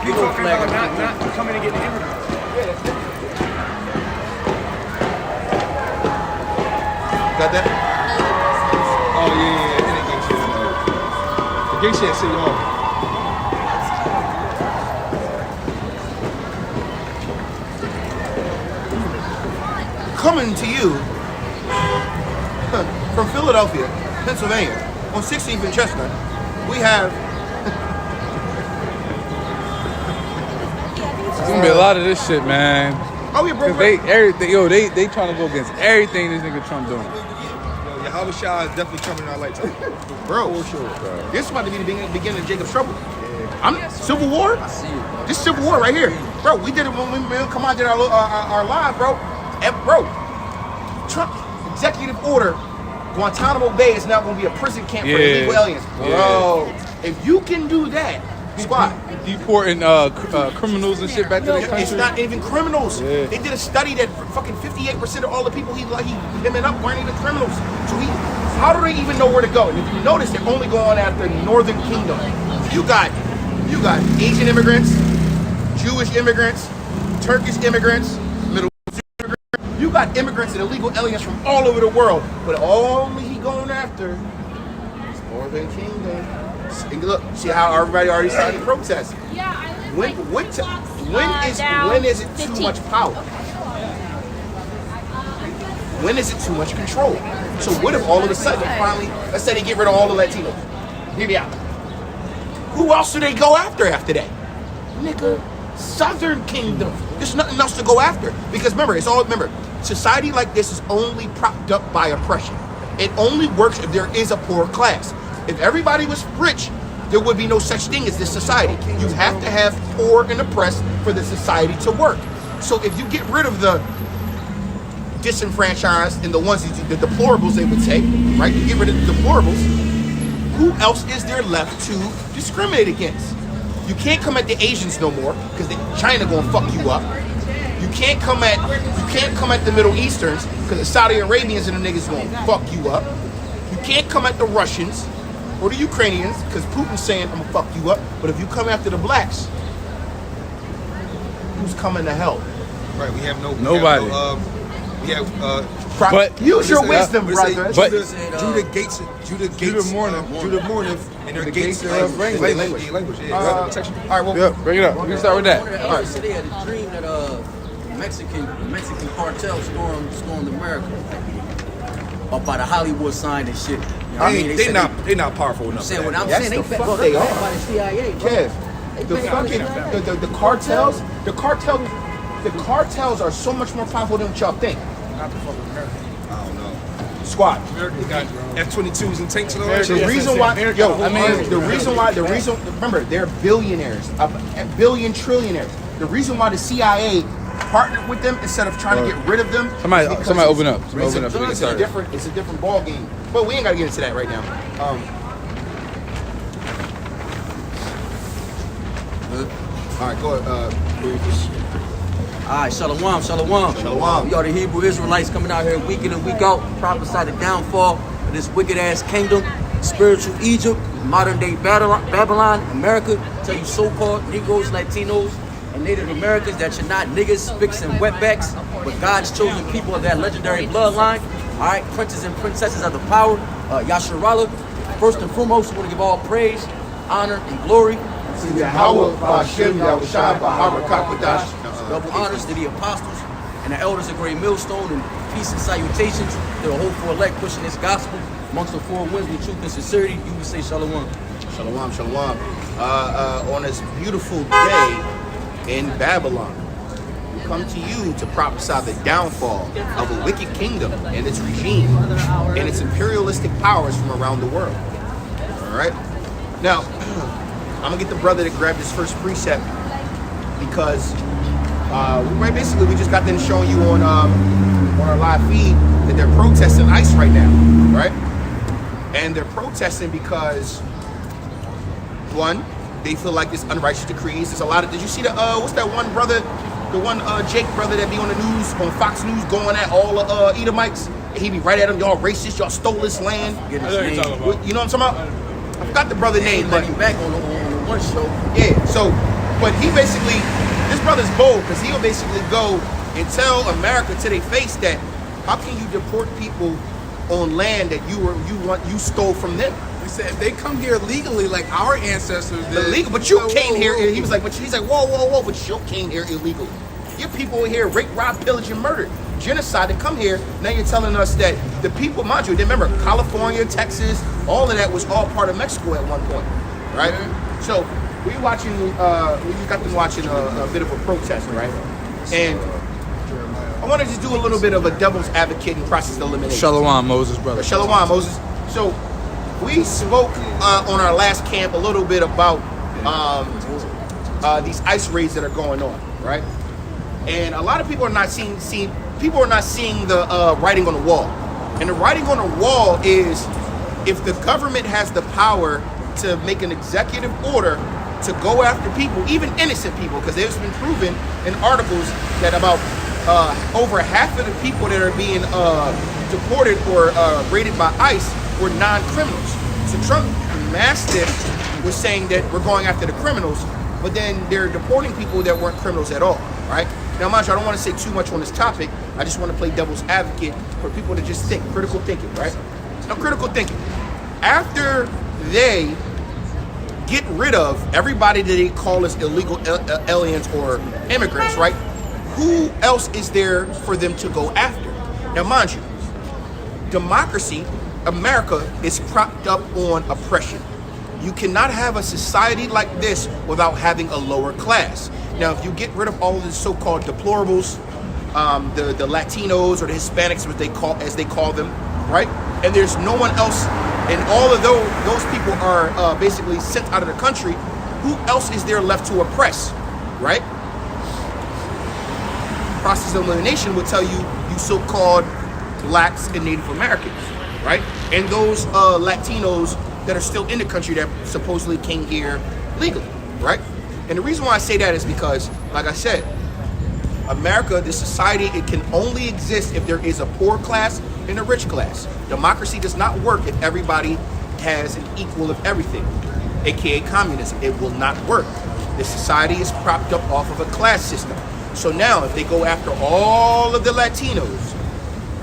He talking about not coming and getting immigrants. Got that? Oh yeah. The gay shit at City Hall. Coming to you from Philadelphia, Pennsylvania, on 16th and Chestnut, we have. There's gonna be a lot of this shit, man. Oh yeah, bro. They trying to go against everything this nigga Trump doing. Yo, Yahweh Shah is definitely coming in our lifetime. Bro, for sure, bro. This is about to be the beginning of Jacob's trouble. Civil War? I see it. This Civil War right here. Bro, we did it when we come out, did our live, bro. And bro, Trump executive order, Guantanamo Bay is now going to be a prison camp for illegal aliens. Bro, if you can do that, squad. Deporting criminals and shit back to their country. It's not even criminals. Yeah. They did a study that fucking 58% of all the people him up weren't even criminals. So how do they even know where to go? And if you notice, they're only going after the Northern Kingdom. You got Asian immigrants, Jewish immigrants, Turkish immigrants, Middle Eastern immigrants. You got immigrants and illegal aliens from all over the world, but only he going after is Northern Kingdom. And look, see how everybody already started to protest. Yeah, I live When is it too much power? When is it too much control? So what if all of a sudden finally, let's say they get rid of all the Latinos? Hear me out. Who else do they go after that? Nigga, Southern Kingdom. There's nothing else to go after. Because remember, society like this is only propped up by oppression. It only works if there is a poor class. If everybody was rich, there would be no such thing as this society. You have to have poor and oppressed for the society to work. So if you get rid of the disenfranchised and the deplorables, they would say, right? You get rid of the deplorables, who else is there left to discriminate against? You can't come at the Asians no more because China gonna fuck you up. You can't come at the Middle Easterns because the Saudi Arabians and the niggas gonna fuck you up. You can't come at the Russians or the Ukrainians, because Putin's saying, I'm gonna fuck you up. But if you come after the blacks, who's coming to help? Right, we have nobody. Use your wisdom, brother. But Judah Mourning, and their gates of language. All right, well, bring it up. We can start with that. All right. So they had a dream that Mexican cartel stormed America up by the Hollywood sign and shit. You know they not powerful enough. Saying what I'm saying, they backed by the CIA. Kev, the cartels are so much more powerful than what y'all think. Not the fucking America. I don't know. Squad. America got F-22s and tanks and all that. Remember, they're billionaires, a billion trillionaires. The reason why the CIA partnered with them instead of trying to get rid of them. Somebody open up. It's a different ball game. But we ain't got to get into that right now. All right, go ahead. All right, shalom. We are the Hebrew Israelites coming out here week in and week out, prophesy the downfall of this wicked ass kingdom, spiritual Egypt, modern day Babylon, America. Tell you so-called Negroes, Latinos, and Native Americans that you're not niggas, spicks, and wetbacks, but God's chosen people of that legendary bloodline. All right, princes and princesses of the power, Yasharallah. First and foremost, we want to give all praise, honor, and glory to Yahweh, Hashem, Yahushua, Baharakakadash. Double honors to the apostles and the elders of Great Millstone, and peace and salutations to the hopeful elect pushing this gospel amongst the four winds with truth and sincerity. You would say shalom. Shalom. On this beautiful day in Babylon, we come to you to prophesy the downfall of a wicked kingdom and its regime and its imperialistic powers from around the world. All right? Now, I'm going to get the brother to grab this first precept because we just got them showing you on our live feed that they're protesting ICE right now, right? And they're protesting because, one, they feel like this unrighteous decrees. There's a lot of. Did you see the what's that one brother, the one Jake brother that be on the news on Fox News going at all the Edomites? And he be right at them. Y'all racist. Y'all stole this land. Get his name. You know what I'm talking about? I forgot the brother name, but he back on the one show. Yeah. So But he basically, this brother's bold because he'll basically go and tell America to their face that how can you deport people on land that you stole from them? He said they come here legally like our ancestors did. Illegal, but you Whoa, came whoa, here. whoa. He was like, he's like, whoa, but you came here illegally. Your people in here rape, rob, pillage, and murder, genocide. To come here, now you're telling us that the people, mind you, remember California, Texas, all of that was all part of Mexico at one point, right? Yeah. So we got them watching a bit of a protest, right? And I wanted to do a little bit of a devil's advocate and process elimination. Shalom, Moses, brother. Shalom, Moses. So we spoke on our last camp a little bit about these ICE raids that are going on, right? And a lot of people are not seeing the writing on the wall. And the writing on the wall is if the government has the power to make an executive order to go after people, even innocent people, because it's been proven in articles that about over half of the people that are being deported or raided by ICE were non-criminals. So Trump Mastiff was saying that we're going after the criminals, but then they're deporting people that weren't criminals at all, right? Now, mind you, I don't want to say too much on this topic. I just want to play devil's advocate for people to just think, critical thinking, right? Now, critical thinking. After they get rid of everybody that they call as illegal aliens or immigrants, right? Who else is there for them to go after? Now, mind you, democracy, America, is propped up on oppression. You cannot have a society like this without having a lower class. Now, if you get rid of all of the so-called deplorables, the Latinos or the Hispanics, as they call them, right? And there's no one else, and all of those people are basically sent out of the country. Who else is there left to oppress, right? Process of elimination will tell you so-called blacks and Native Americans, right? And those Latinos that are still in the country that supposedly came here legally, right? And the reason why I say that is because, like I said, America, this society, it can only exist if there is a poor class and a rich class. Democracy does not work if everybody has an equal of everything, aka communism. It will not work. This society is propped up off of a class system. So now, if they go after all of the Latinos,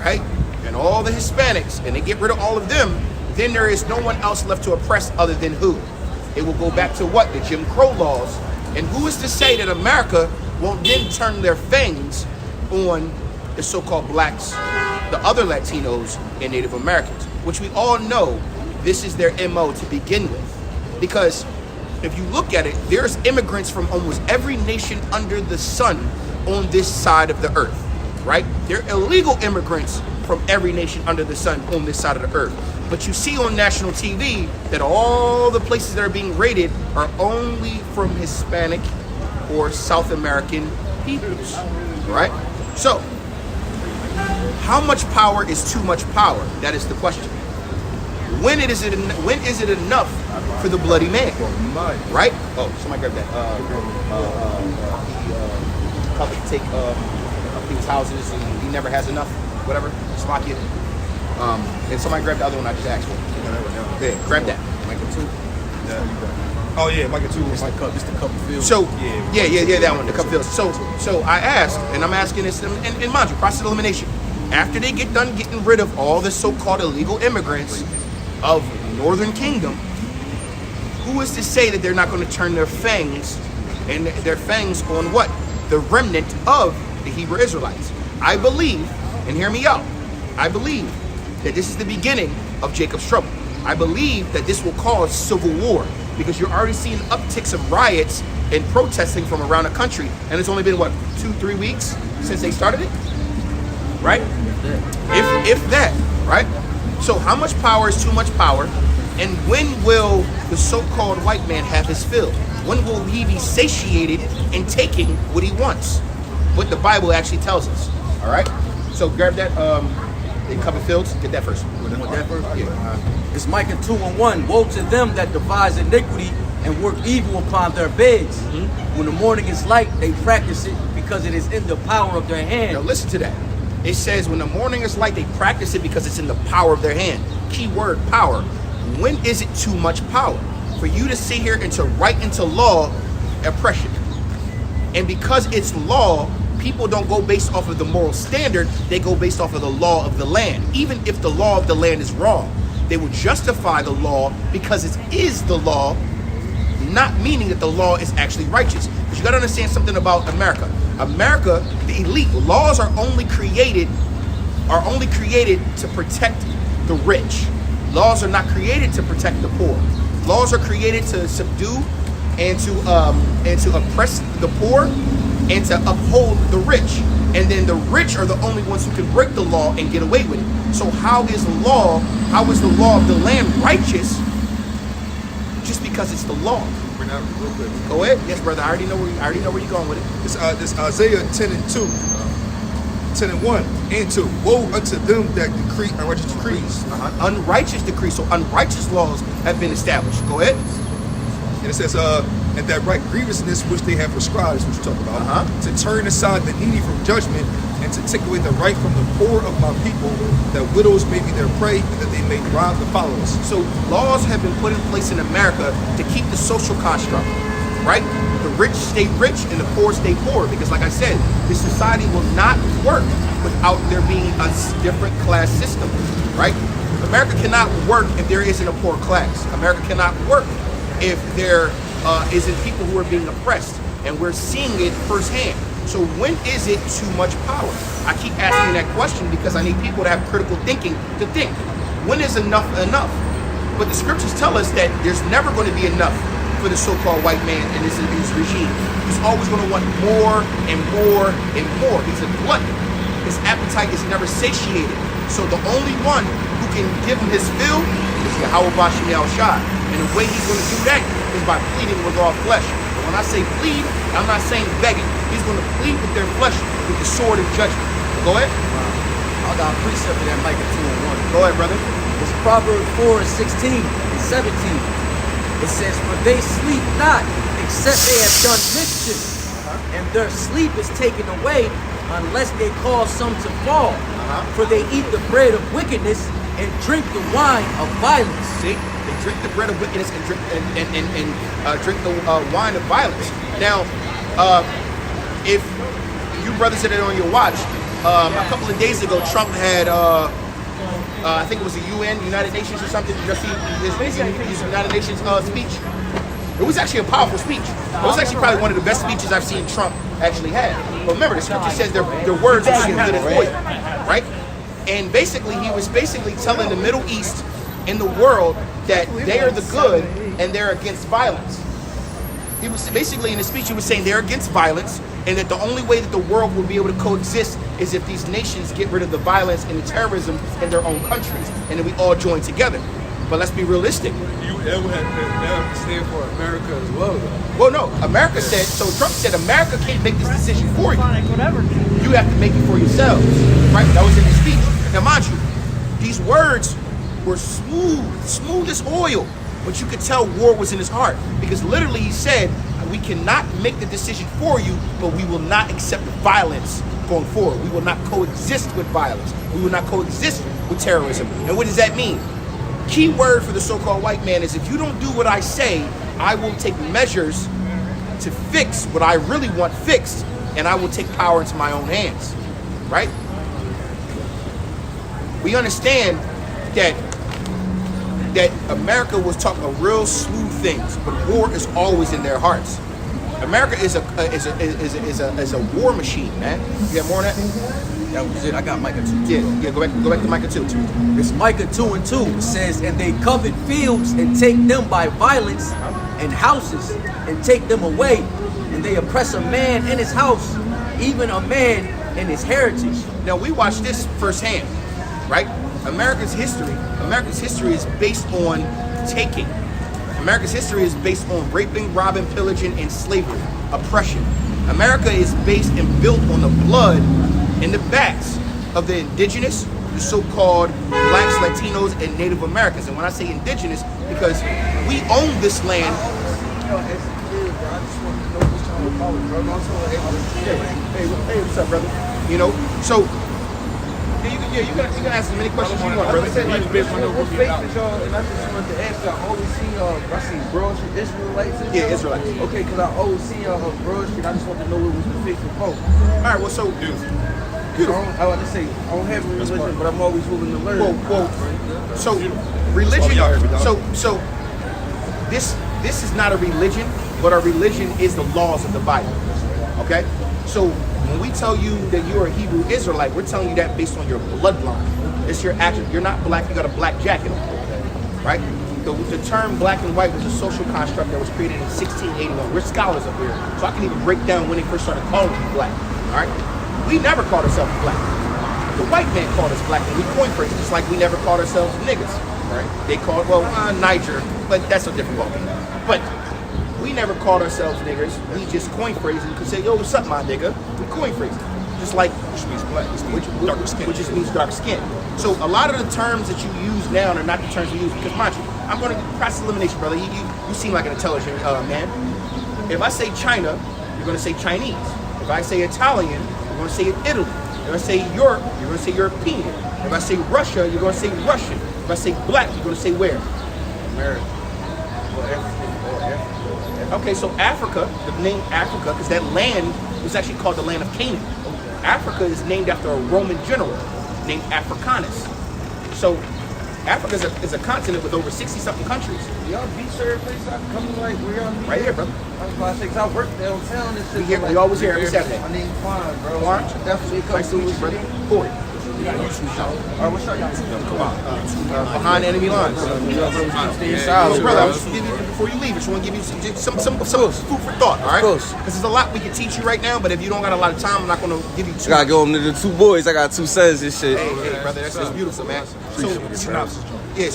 right, and all the Hispanics, and they get rid of all of them, then there is no one else left to oppress other than who? It will go back to what? The Jim Crow laws. And who is to say that America won't then turn their fangs on the so-called blacks, the other Latinos, and Native Americans, which we all know this is their MO to begin with. Because if you look at it, there's immigrants from almost every nation under the sun on this side of the earth, right? There are illegal immigrants from every nation under the sun on this side of the earth. But you see on national TV that all the places that are being raided are only from Hispanic or South American peoples, right? So, how much power is too much power? That is the question. When is it enough for the bloody man, right? Oh, somebody grab that. Public take these houses and he never has enough, whatever. Slock it. And somebody grab the other one I just asked for. Yeah, grab that. Micah 2. Yeah. Oh yeah, Micah 2. It's the cup of field. So yeah, that one, the cup fields. So I asked, and I'm asking this, and mind you, process of elimination. After they get done getting rid of all the so-called illegal immigrants of Northern Kingdom, who is to say that they're not going to turn their fangs on what? The remnant of the Hebrew Israelites. I believe, and hear me out, I believe that this is the beginning of Jacob's trouble. I believe that this will cause civil war because you're already seeing upticks of riots and protesting from around the country. And it's only been, 2-3 weeks since they started it? Right? If that, right? So how much power is too much power? And when will the so-called white man have his fill? When will he be satiated in taking what he wants? What the Bible actually tells us. All right? So grab that in cover fields. Get that first. You want that first? Yeah. It's Micah 2:1. Woe to them that devise iniquity and work evil upon their beds. Mm-hmm. When the morning is light, they practice it because it is in the power of their hand. Now listen to that. It says when the morning is light, they practice it because it's in the power of their hand. Key word, power. When is it too much power? For you to sit here and to write into law oppression. And because it's law, people don't go based off of the moral standard, they go based off of the law of the land. Even if the law of the land is wrong, they will justify the law because it is the law, not meaning that the law is actually righteous. Because you got to understand something about America. America, the elite, laws are only created to protect the rich. Laws are not created to protect the poor. Laws are created to subdue and to oppress the poor and to uphold the rich. And then the rich are the only ones who can break the law and get away with it. So how is the law of the land righteous just because it's the law? Bring that real quick. Go ahead. Yes, brother. I already know where you're going with it. This Isaiah 10:2, 10:1 and 2. Woe unto them that decree unrighteous decrees. Unrighteous decrees. So unrighteous laws have been established. Go ahead. And it says, and that right grievousness which they have prescribed, is what you talk about, to turn aside the needy from judgment, and to take away the right from the poor of my people, that widows may be their prey, and that they may rob the followers. So laws have been put in place in America to keep the social construct, right? The rich stay rich and the poor stay poor, because like I said, this society will not work without there being a different class system, right? America cannot work if there isn't a poor class. America cannot work if there isn't people who are being oppressed, and we're seeing it firsthand. So when is it too much power? I keep asking that question because I need people to have critical thinking to think. When is enough enough? But the scriptures tell us that there's never going to be enough for the so-called white man in this regime. He's always going to want more and more and more. He's a glutton. His appetite is never satiated. So the only one who can give him his fill is Yahweh Bashem Yahushua. And the way he's going to do that is by pleading with all flesh. And when I say plead, I'm not saying begging. He's going to plead with their flesh with the sword of judgment. Go ahead. I got a precept of that Micah 2:1. Go ahead, brother. It's Proverbs 4:16 and 17. It says, for they sleep not, except they have done mischief, and their sleep is taken away unless they cause some to fall. For they eat the bread of wickedness and drink the wine of violence. See? They drink the bread of wickedness and drink drink the wine of violence. Now, if you brothers had it on your watch, a couple of days ago, Trump had, I think it was the United Nations or something. Did you see his United Nations speech? It was actually a powerful speech. It was actually probably one of the best speeches I've seen Trump actually have. But remember, the scripture says their words are good as oil, right? And basically, he was telling the Middle East and the world that they are the good and they're against violence. He was basically in the speech, he was saying they're against violence, and that the only way that the world will be able to coexist is if these nations get rid of the violence and the terrorism in their own countries, and then we all join together. But let's be realistic. That would stand for America as well, though. Well, no, America said, so Trump said America can't make this decision for you. You have to make it for yourselves, right? That was in his speech. Now, mind you, these words were smooth as oil, but you could tell war was in his heart, because literally he said, we cannot make the decision for you, but we will not accept violence going forward. We will not coexist with violence. We will not coexist with terrorism. And what does that mean? Key word for the so-called white man is, if you don't do what I say, I will take measures to fix what I really want fixed, and I will take power into my own hands, right? We understand that America was talking about real smooth things, but war is always in their hearts. America is a war machine, man. You got more on that? That was it. I got Micah 2. Yeah. Go back to Micah 2. It's Micah 2:2. It says, and they covet fields and take them by violence, and houses and take them away, and they oppress a man in his house, even a man in his heritage. Now we watch this firsthand, right? America's history is based on taking. America's history is based on raping, robbing, pillaging, and slavery, oppression. America is based and built on the blood and the backs of the indigenous, the so-called blacks, Latinos, and Native Americans. And when I say indigenous, because we own this land. Hey, what's up, brother? You know, so You can ask as many questions you want, brother. What faith that y'all, and I just wanted to ask y'all, I always see I see Broad Street Israelites. Yeah, Israelites. Okay, because I always see y'all on Broad Street. I just want to know what was the faith before. All right, well, so I want to say, I don't have a religion, but I'm always willing to learn. So religion. So this is not a religion, but a religion is the laws of the Bible. Okay, so when we tell you that you're a Hebrew Israelite, we're telling you that based on your bloodline. It's your attribute. You're not black. You got a black jacket on, right? The term black and white was a social construct that was created in 1681. We're scholars up here, so I can even break down when they first started calling you black. All right, we never called ourselves black. The white man called us black, and we coined phrases just like we never called ourselves niggas. Right? They called Niger, but that's a different ballgame. But we never called ourselves niggers. We just coined phrases and could say, "Yo, what's up, my nigga?" We coined phrases, just like Which means black. Darker skin. which just means dark skin. So a lot of the terms that you use now are not the terms we use because, mind you, I'm going to process elimination, brother. You seem like an intelligent man. If I say China, you're going to say Chinese. If I say Italian, you're going to say Italy. If I say Europe, you're going to say European. If I say Russia, you're going to say Russian. If I say black, you're going to say where? America. Okay, so Africa, the name Africa, because that land was actually called the land of Canaan. Africa is named after a Roman general named Africanus. So Africa is a continent with over 60-something countries. Y'all beach every place I come to, like, where y'all meet? Right here, brother. I was about to say, 'cause I work downtown and shit. We always here every Saturday. My name's Quan, bro. Quan? Definitely come Nice to meet you, brother. Corey. Alright, what's your YouTube? Come on. Behind enemy lines. Stay So, inside, brother, I just give you, before you leave, I just want to give you some food for thought, all right? course. Because there's a lot we can teach you right now, but if you don't got a lot of time, I'm not going to give you too I gotta much. go home to the two boys. I got two sons and shit. Hey, brother, that's beautiful, man. So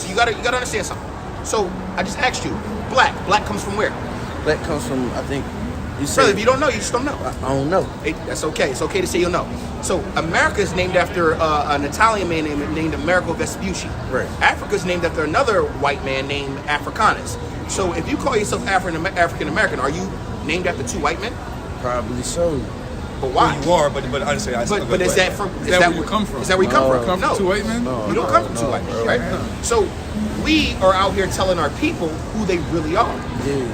you gotta understand something. So I just asked you, black comes from where? That comes from, I think, you Brother, said. if you don't know, you just don't know. I don't know. Hey, that's okay. It's okay to say you'll know. So America is named after an Italian man named Amerigo Vespucci. Right. Africa is named after another white man named Africanus. So if you call yourself African American, are you named after two white men? Probably so. But why? You are, but honestly, I But is that from? Is that where you come from? Is that where you come from? Come No. from two white men? You don't come from two white men, right? So we are out here telling our people who they really are. Yeah.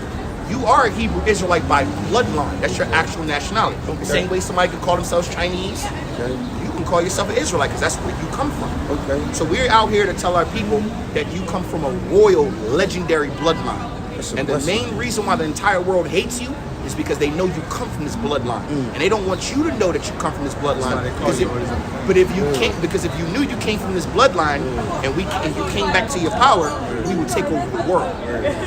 You are a Hebrew Israelite by bloodline. That's your actual nationality. The same way somebody can call themselves Chinese, Okay. you can call yourself an Israelite because that's where you come from. Okay. So we're out here to tell our people that you come from a royal, legendary bloodline. That's a And the blessing. main reason why the entire world hates you is because they know you come from this bloodline, and they don't want you to know that you come from this bloodline. But if you can't, because if you knew you came from this bloodline, and you came back to your power, we would take over the world.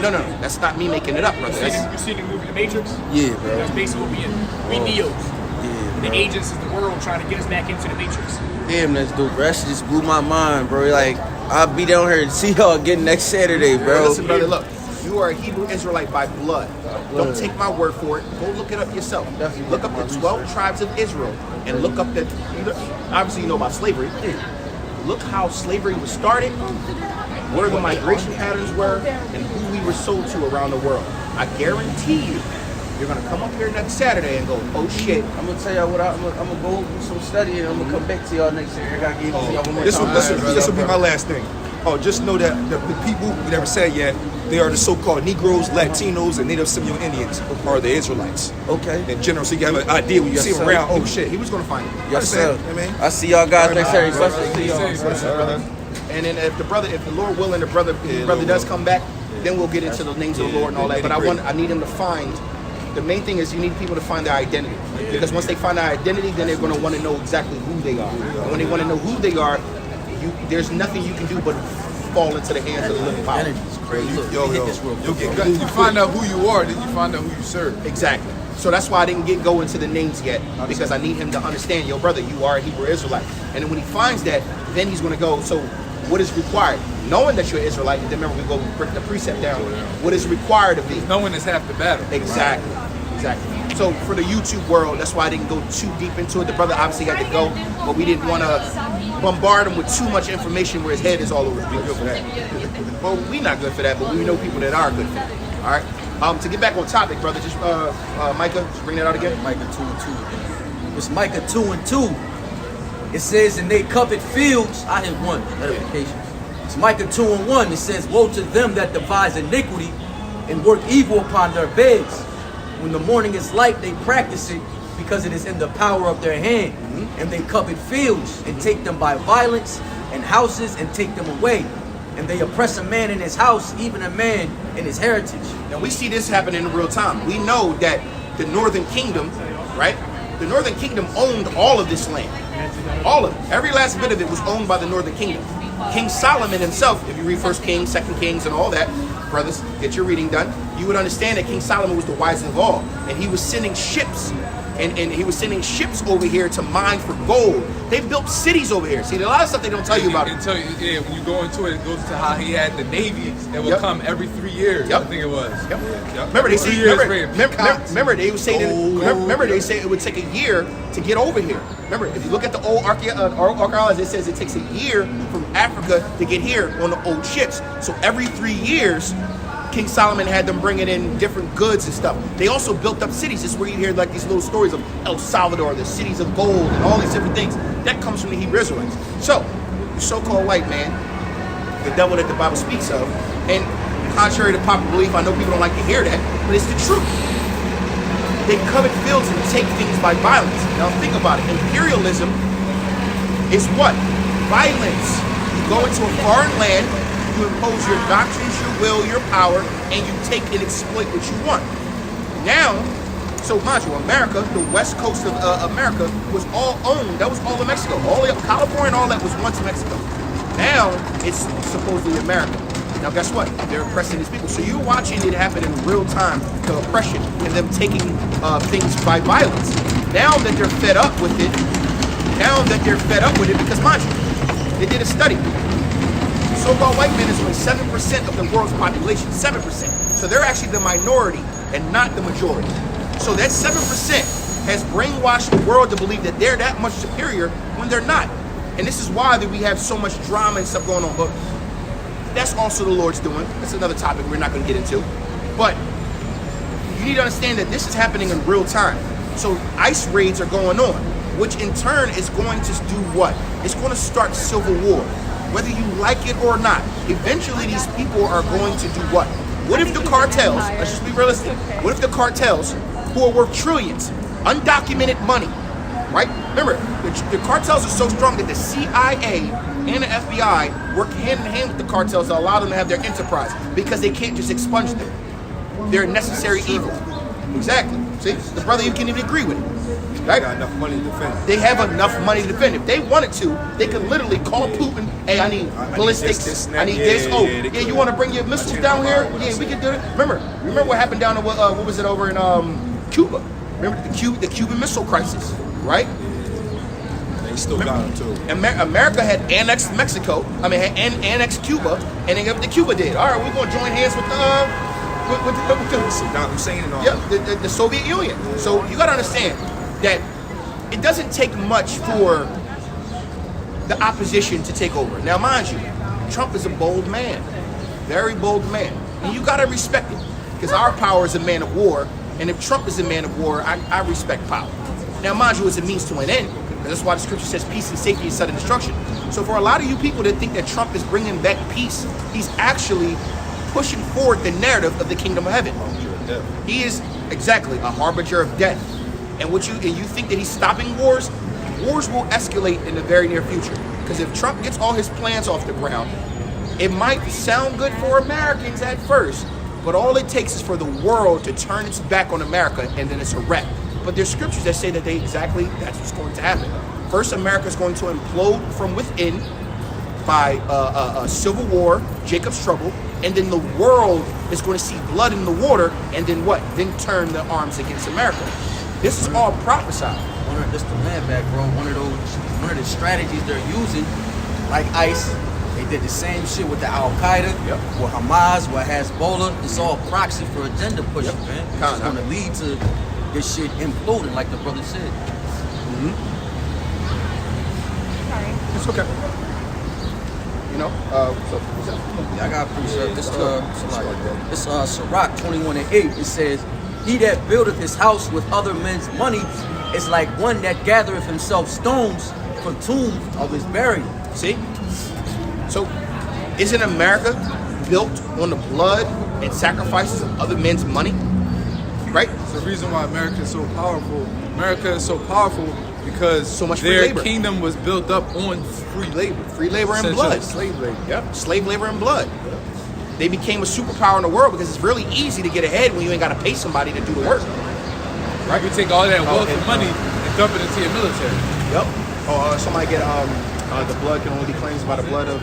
No, that's not me making it up, brother. You seen the movie The Matrix? Yeah, bro. That's basically what we in. We Neos. Yeah, The bro. agents is the world trying to get us back into the Matrix. Damn, that's dope, bro. That shit just blew my mind, bro. Like, I'll be down here to see y'all again next Saturday, bro. Listen, brother, look. You are a Hebrew Israelite by blood. Don't take my word for it. Go look it up yourself. Look up the 12 tribes of Israel and look up the. Obviously, you know about slavery. Look how slavery was started, where the migration patterns were, and who we were sold to around the world. I guarantee you, you're gonna come up here next Saturday and go, oh shit. I'm gonna tell y'all what I'm gonna go do some studying. I'm gonna come back to y'all next year. I gotta give y'all one more This time. will be my last thing. Oh, just know that the people we never said yet, they are the so-called Negroes, Latinos, and Native Seminole Indians, are the Israelites Okay. in general. So you have an idea when you Yes, see them sir. around. Oh shit, he was gonna find it. Yes, sir. I mean, I see y'all guys next Saturday. Blessings to y'all. And then if the Lord willing, the brother does come back, then we'll get into the names of the Lord and all that. But I need him to find. The main thing is you need people to find their identity, because once they find their identity, then they're going to want to know exactly who they are. And when they want to know who they are, there's nothing you can do but fall into the hands of the living power. you'll get You find out who you are, then you find out who you serve. Exactly. So that's why I didn't go into the names yet, because I need him to understand, yo, brother, you are a Hebrew Israelite. And then when he finds that, then he's going to go, so what is required? Knowing that you're an Israelite, then remember we go break the precept down. What is required of thee? Knowing is half the battle. Exactly. So for the YouTube world, that's why I didn't go too deep into it. The brother obviously had to go, but we didn't want to bombard him with too much information where his head is all over the place. Good for that. Well, we not good for that, but we know people that are good for that. All right. To get back on topic, brother, just Micah, just bring that out again. Micah 2 and 2. It's Micah 2 and 2. It says, and they covet fields. I have one edification. It's Micah 2:1. It says, woe to them that devise iniquity and work evil upon their beds. When the morning is light, they practice it because it is in the power of their hand. And they covet fields and take them by violence, and houses and take them away. And they oppress a man in his house, even a man in his heritage. Now we see this happen in real time. We know that the Northern Kingdom, right? The Northern Kingdom owned all of this land. All of it. Every last bit of it was owned by the Northern Kingdom. King Solomon himself, if you read 1 Kings, 2 Kings, and all that, brothers, get your reading done, you would understand that King Solomon was the wisest of all. And he was sending ships. And he was sending ships over here to mine for gold. They built cities over here. See, there's a lot of stuff they don't tell you about. It tell you, yeah, when you go into it, it goes to how he had the Navy that would come every 3 years. I think it was. Yep. Remember they say. Remember they would say that. Remember they say it would take a year to get over here. Remember, if you look at the old archaeology, it says it takes a year from Africa to get here on the old ships. So every 3 years, King Solomon had them bringing in different goods and stuff. They also built up cities. This is where you hear like these little stories of El Salvador, the cities of gold, and all these different things. That comes from the Hebrew Israelites. So, the so-called white man, the devil that the Bible speaks of, and contrary to popular belief, I know people don't like to hear that, but it's the truth. They covet fields and take things by violence. Now think about it. Imperialism is what? Violence. You go into a foreign land, you impose your doctrines, your will, your power, and you take and exploit what you want. Now, so mind you, America, the west coast of America, was all owned. That was all of Mexico. All of California and all that was once Mexico. Now, it's supposedly America. Now, guess what? They're oppressing these people. So you're watching it happen in real time, the oppression, and them taking things by violence. Now that they're fed up with it, because mind you, they did a study. So-called white men is only 7% of the world's population, 7%. So they're actually the minority and not the majority. So that 7% has brainwashed the world to believe that they're that much superior when they're not. And this is why that we have so much drama and stuff going on. But that's also the Lord's doing. That's another topic we're not going to get into. But you need to understand that this is happening in real time. So ICE raids are going on, which in turn is going to do what? It's going to start civil war. Whether you like it or not, eventually these people are going to do what? What if the cartels, let's just be realistic, what if the cartels, who are worth trillions, undocumented money, right? Remember, the cartels are so strong that the CIA and the FBI work hand in hand with the cartels to allow them to have their enterprise because they can't just expunge them. They're a necessary evil. Exactly. See, the brother, you can't even agree with it. Right? They got enough money to defend it. They have enough money to defend. If they wanted to, they could literally call Putin, hey, I need ballistics, I need this. Oh, yeah, you want to bring your missiles down here? Yeah, we can do it. Remember what happened down in, what was it, over in Cuba? Remember the Cuban Missile Crisis, right? They still got them too. America had annexed Mexico, had annexed Cuba, and then what Cuba did. All right, we're going to join hands with Saddam Hussein and all that. The Soviet Union. So you got to understand that it doesn't take much for the opposition to take over. Now, mind you, Trump is a bold man, very bold man, and you got to respect it because our power is a man of war, and if Trump is a man of war, I respect power. Now, mind you, it's a means to an end, and that's why the scripture says peace and safety is sudden destruction. So for a lot of you people that think that Trump is bringing back peace, he's actually pushing forward the narrative of the kingdom of heaven. He is exactly a harbinger of death. And you think that he's stopping wars? Wars will escalate in the very near future. Because if Trump gets all his plans off the ground, it might sound good for Americans at first, but all it takes is for the world to turn its back on America, and then it's a wrap. But there's scriptures that say that that's what's going to happen. First, America's going to implode from within by a civil war, Jacob's trouble, and then the world is going to see blood in the water, and then what? Then turn the arms against America. This is all prophesied. Just to land back, bro. One of the strategies they're using, like ICE, they did the same shit with the Al Qaeda, with Hamas, with Hezbollah. It's all proxy for agenda pushing, man. It's going to lead to this shit imploding, like the brother said. Sorry. It's okay. So what's that? Yeah, I got a precept. This Sirach 21:8. It says, "He that buildeth his house with other men's money is like one that gathereth himself stones for tombs of his burial. See? So, isn't America built on the blood and sacrifices of other men's money? Right? It's the reason why America is so powerful. America is so powerful because So much free their labor. kingdom was built up on free labor. Free labor and Essentially, blood. Slave labor. Yep. Slave labor and blood. They became a superpower in the world because it's really easy to get ahead when you ain't got to pay somebody to do the work. Right? You take all that wealth and, and money and dump it into your military. Yep. Oh, somebody get the blood can only be cleansed by the blood of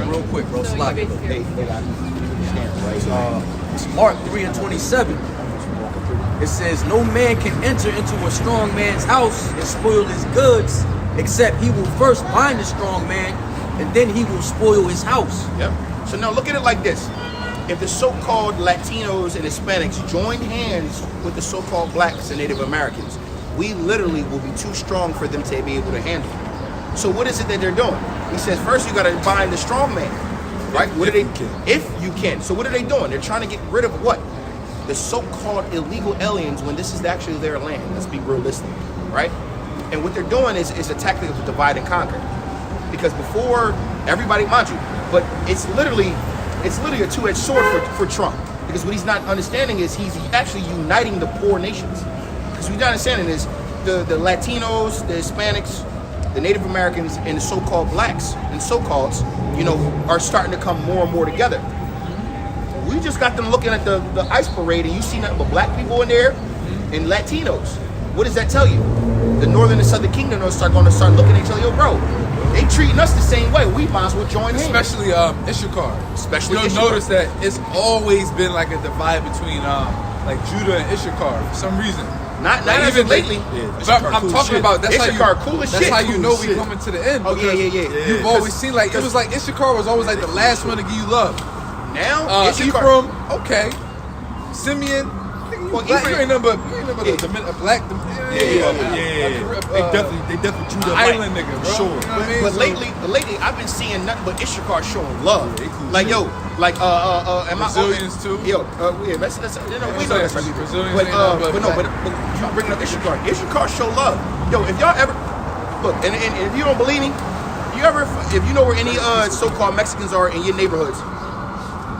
Real quick, bro. Slide it. They got Mark 3:27. It says, "No man can enter into a strong man's house and spoil his goods, except he will first bind the strong man, and then he will spoil his house." Yep. So now look at it like this. If the so-called Latinos and Hispanics joined hands with the so-called blacks and Native Americans, we literally will be too strong for them to be able to handle. So what is it that they're doing? He says, first you got to bind the strong man, right? What are they? If you can. So what are they doing? They're trying to get rid of what? The so-called illegal aliens when this is actually their land. Let's be realistic, right? And what they're doing is a tactic of divide and conquer. Because before everybody, mind you, but it's literally a two-edged sword for Trump. Because what he's not understanding is he's actually uniting the poor nations. Because what he's not understanding is the Latinos, the Hispanics, the Native Americans, and the so-called blacks and so-calleds, are starting to come more and more together. We just got them looking at the ICE parade, and you see nothing but black people in there and Latinos. What does that tell you? The Northern and Southern Kingdom are going to start looking at each other. Yo, bro, they treating us the same way. We might as well join hands. Especially Issachar. Especially You'll Issachar. notice that it's always been like a divide between like Judah and Issachar for some reason. Not Like, as of lately. But I'm talking about that's Issachar, how you cool as that's shit. how you Cool know as we shit. coming to the end. Oh, yeah, because yeah. You've always seen like it was like Issachar was always like the last one to give you love. Now, Issachar. Ephraim, okay. Simeon, Well, black, Ephraim- you ain't nothing but a black. They definitely drew that island nigga, bro. Sure. You know what I mean? But So- lately, I've been seeing nothing but Issachar showing love. Like, yo, like, am Brazilians, too? Yo, yeah, that's we know that's right. Brazilians But, ain't nothing but no, but you bringing up Issachar. Issachar show love. Yo, if y'all ever, look, and if you don't believe me, if you know where any so-called Mexicans are in your neighborhoods,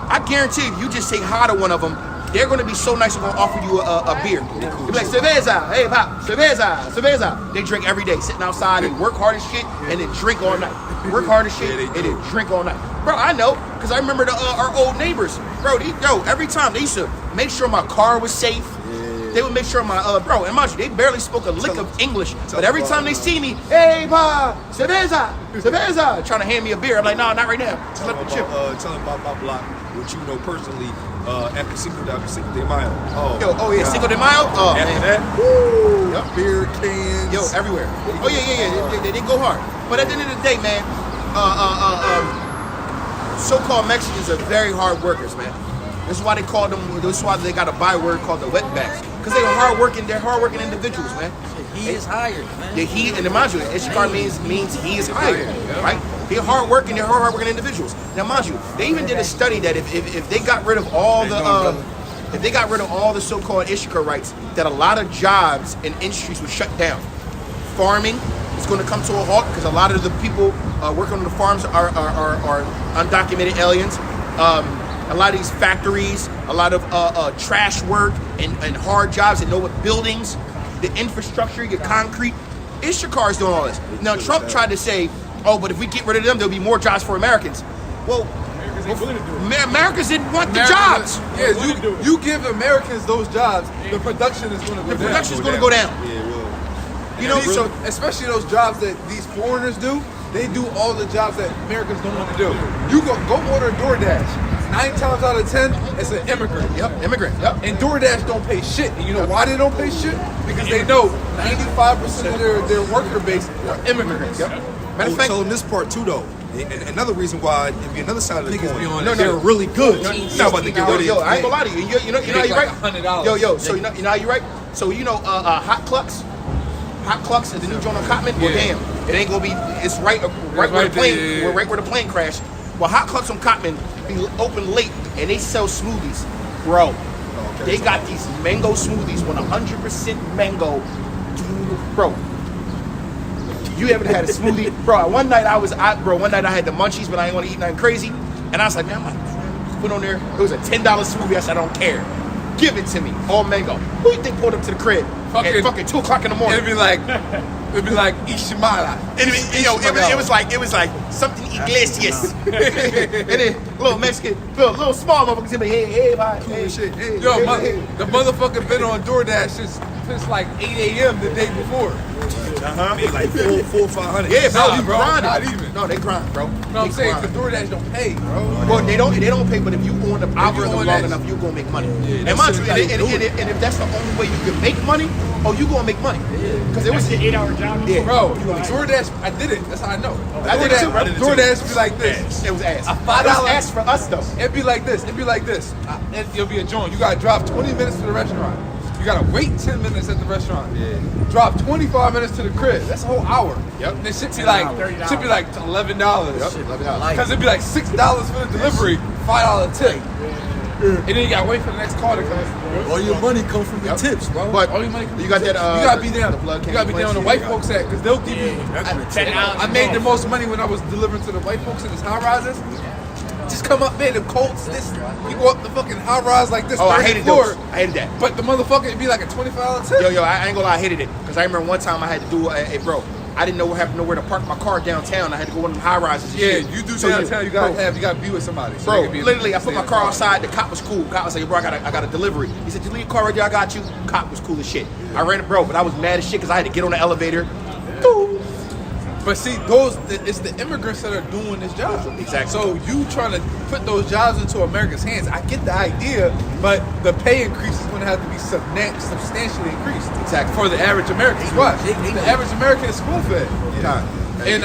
I guarantee if you just say hi to one of them, they're going to be so nice, they're going to offer you a beer. They'll be like, cerveza, hey, pop, cerveza. They drink every day, sitting outside and work hard as shit and then drink all night. Work hard as shit and then drink all night. Bro, I know, because I remember our old neighbors. Bro, every time they used to make sure my car was safe. They would make sure my, bro, and mind you, they barely spoke a lick of English. But every time they see me, hey, pa, cerveza, trying to hand me a beer. I'm like, no, not right now. Just let me chill. Tell them about my block, which you know personally, after Cinco de Mayo. Oh yeah, Cinco de Mayo? Oh, After man. that, Woo. Yep. beer cans. Yo, everywhere. Oh yeah. They go hard. But at the end of the day, man, so-called Mexicans are very hard workers, man. This is why they call them. This is why they got a byword called the wetbacks, because they're hardworking. They're hardworking individuals, man. He is hired, man. The he and the mind you, Issachar means he is hired, right? They're hardworking. They're hardworking individuals. Now, mind you, they even did a study that if they got rid of all the so-called Issacharites, that a lot of jobs and industries would shut down. Farming is going to come to a halt because a lot of the people working on the farms are undocumented aliens. A lot of these factories, a lot of trash work and hard jobs that know what buildings, the infrastructure, your concrete. Issachar's doing all this. Now, Trump tried to say, oh, but if we get rid of them, there'll be more jobs for Americans. Well, Americans didn't want the jobs. Yeah, you give Americans those jobs, the production is going to go down. The production is going to go down. Yeah, well. You know, So, so especially those jobs that these foreigners do, they do all the jobs that Americans don't want to do. You go order DoorDash. 9 times out of 10, it's an immigrant. immigrant. Yep. And DoorDash don't pay shit. And you know why they don't pay shit? Because they know 95% of their worker base are immigrants. Matter of fact, Tell them this part too, though. And another reason why, it'd be another side of the Niggas coin. be on No, that they're shit. really good. No, Not about to get rid of yo, I ain't gonna lie to you. You know how you like right? $100. So you know how you right? So Hot Clucks? Hot Clucks is the new joint on Cotman? Well, Yeah. damn. It ain't gonna be, it's right where the plane, right where the plane crashed. Well, Hot Clucks on Cotman be open late and they sell smoothies. Bro, they got these mango smoothies with 100% mango. Bro, You ever had a smoothie? Bro, one night I had the munchies, but I ain't want to eat nothing crazy. And I was like, man, I'm gonna put on there. It was a $10 smoothie. I said, I don't care. Give it to me. All mango. Who you think pulled up to the crib at fucking 2 o'clock in the morning? It'd be like Ishimara. It was like something Iglesias. And then little Mexican, little small motherfuckers say, hey, bye. Hey, shit. Hey, Yo, hey. the motherfucker been on DoorDash since like 8 a.m. the day before. Made like 400-500. Yeah, bro, Nah, you bro, grinding. not even. No, they grind, bro. No, I'm They saying grind. the DoorDash don't pay, bro. Well, they don't pay, but if you on the algorithm on long that- enough, you gonna make money. Yeah, and that's mind you, how you do it. and if that's the only way you can make money, you gonna make money. Because it was That's an 8-hour job. Yeah. Bro, DoorDash, I did it. That's how I know. I did it too. I did it too. DoorDash be like this. It was ass. A It $5 was ass for us though. It'd be like this. It'll be a joint. You gotta drive 20 minutes to the restaurant. You gotta wait 10 minutes at the restaurant. Yeah. Drop 25 minutes to the crib. That's a whole hour. Yep. And it should be like $11. Yep. Because it'd be like $6 for the delivery, $5 tip. And then you gotta wait for the next car to come. All your money comes from the tips, bro. But All your money comes you got that. you gotta be down. The blood You gotta be down on the white folks at, because they'll give you. $10. I made the most money when I was delivering to the white folks in this high rises. Just come up, man, the Colts, this, you go up the fucking high rise like this. Oh, I 30th hated floor, those. I hated that. But the motherfucker, it'd be like a $25 tip. Yo, I ain't gonna lie, I hated it. Because I remember one time I had to do bro, I didn't know nowhere to park my car downtown. I had to go one of them high rises and Yeah, shit. you do So, downtown, you gotta bro, you gotta be with somebody. So Bro, they can be literally, I put my car outside. outside. The cop was cool. Cop was like, bro, I got a delivery. He said, you leave your car right there. I got you. Cop was cool as shit. I ran it, bro, but I was mad as shit because I had to get on the elevator. But see, it's the immigrants that are doing this job. Exactly. So you trying to put those jobs into America's hands, I get the idea, but the pay increase is going to have to be substantially increased. Exactly. For the average American. Why? The average American is spoon-fed. And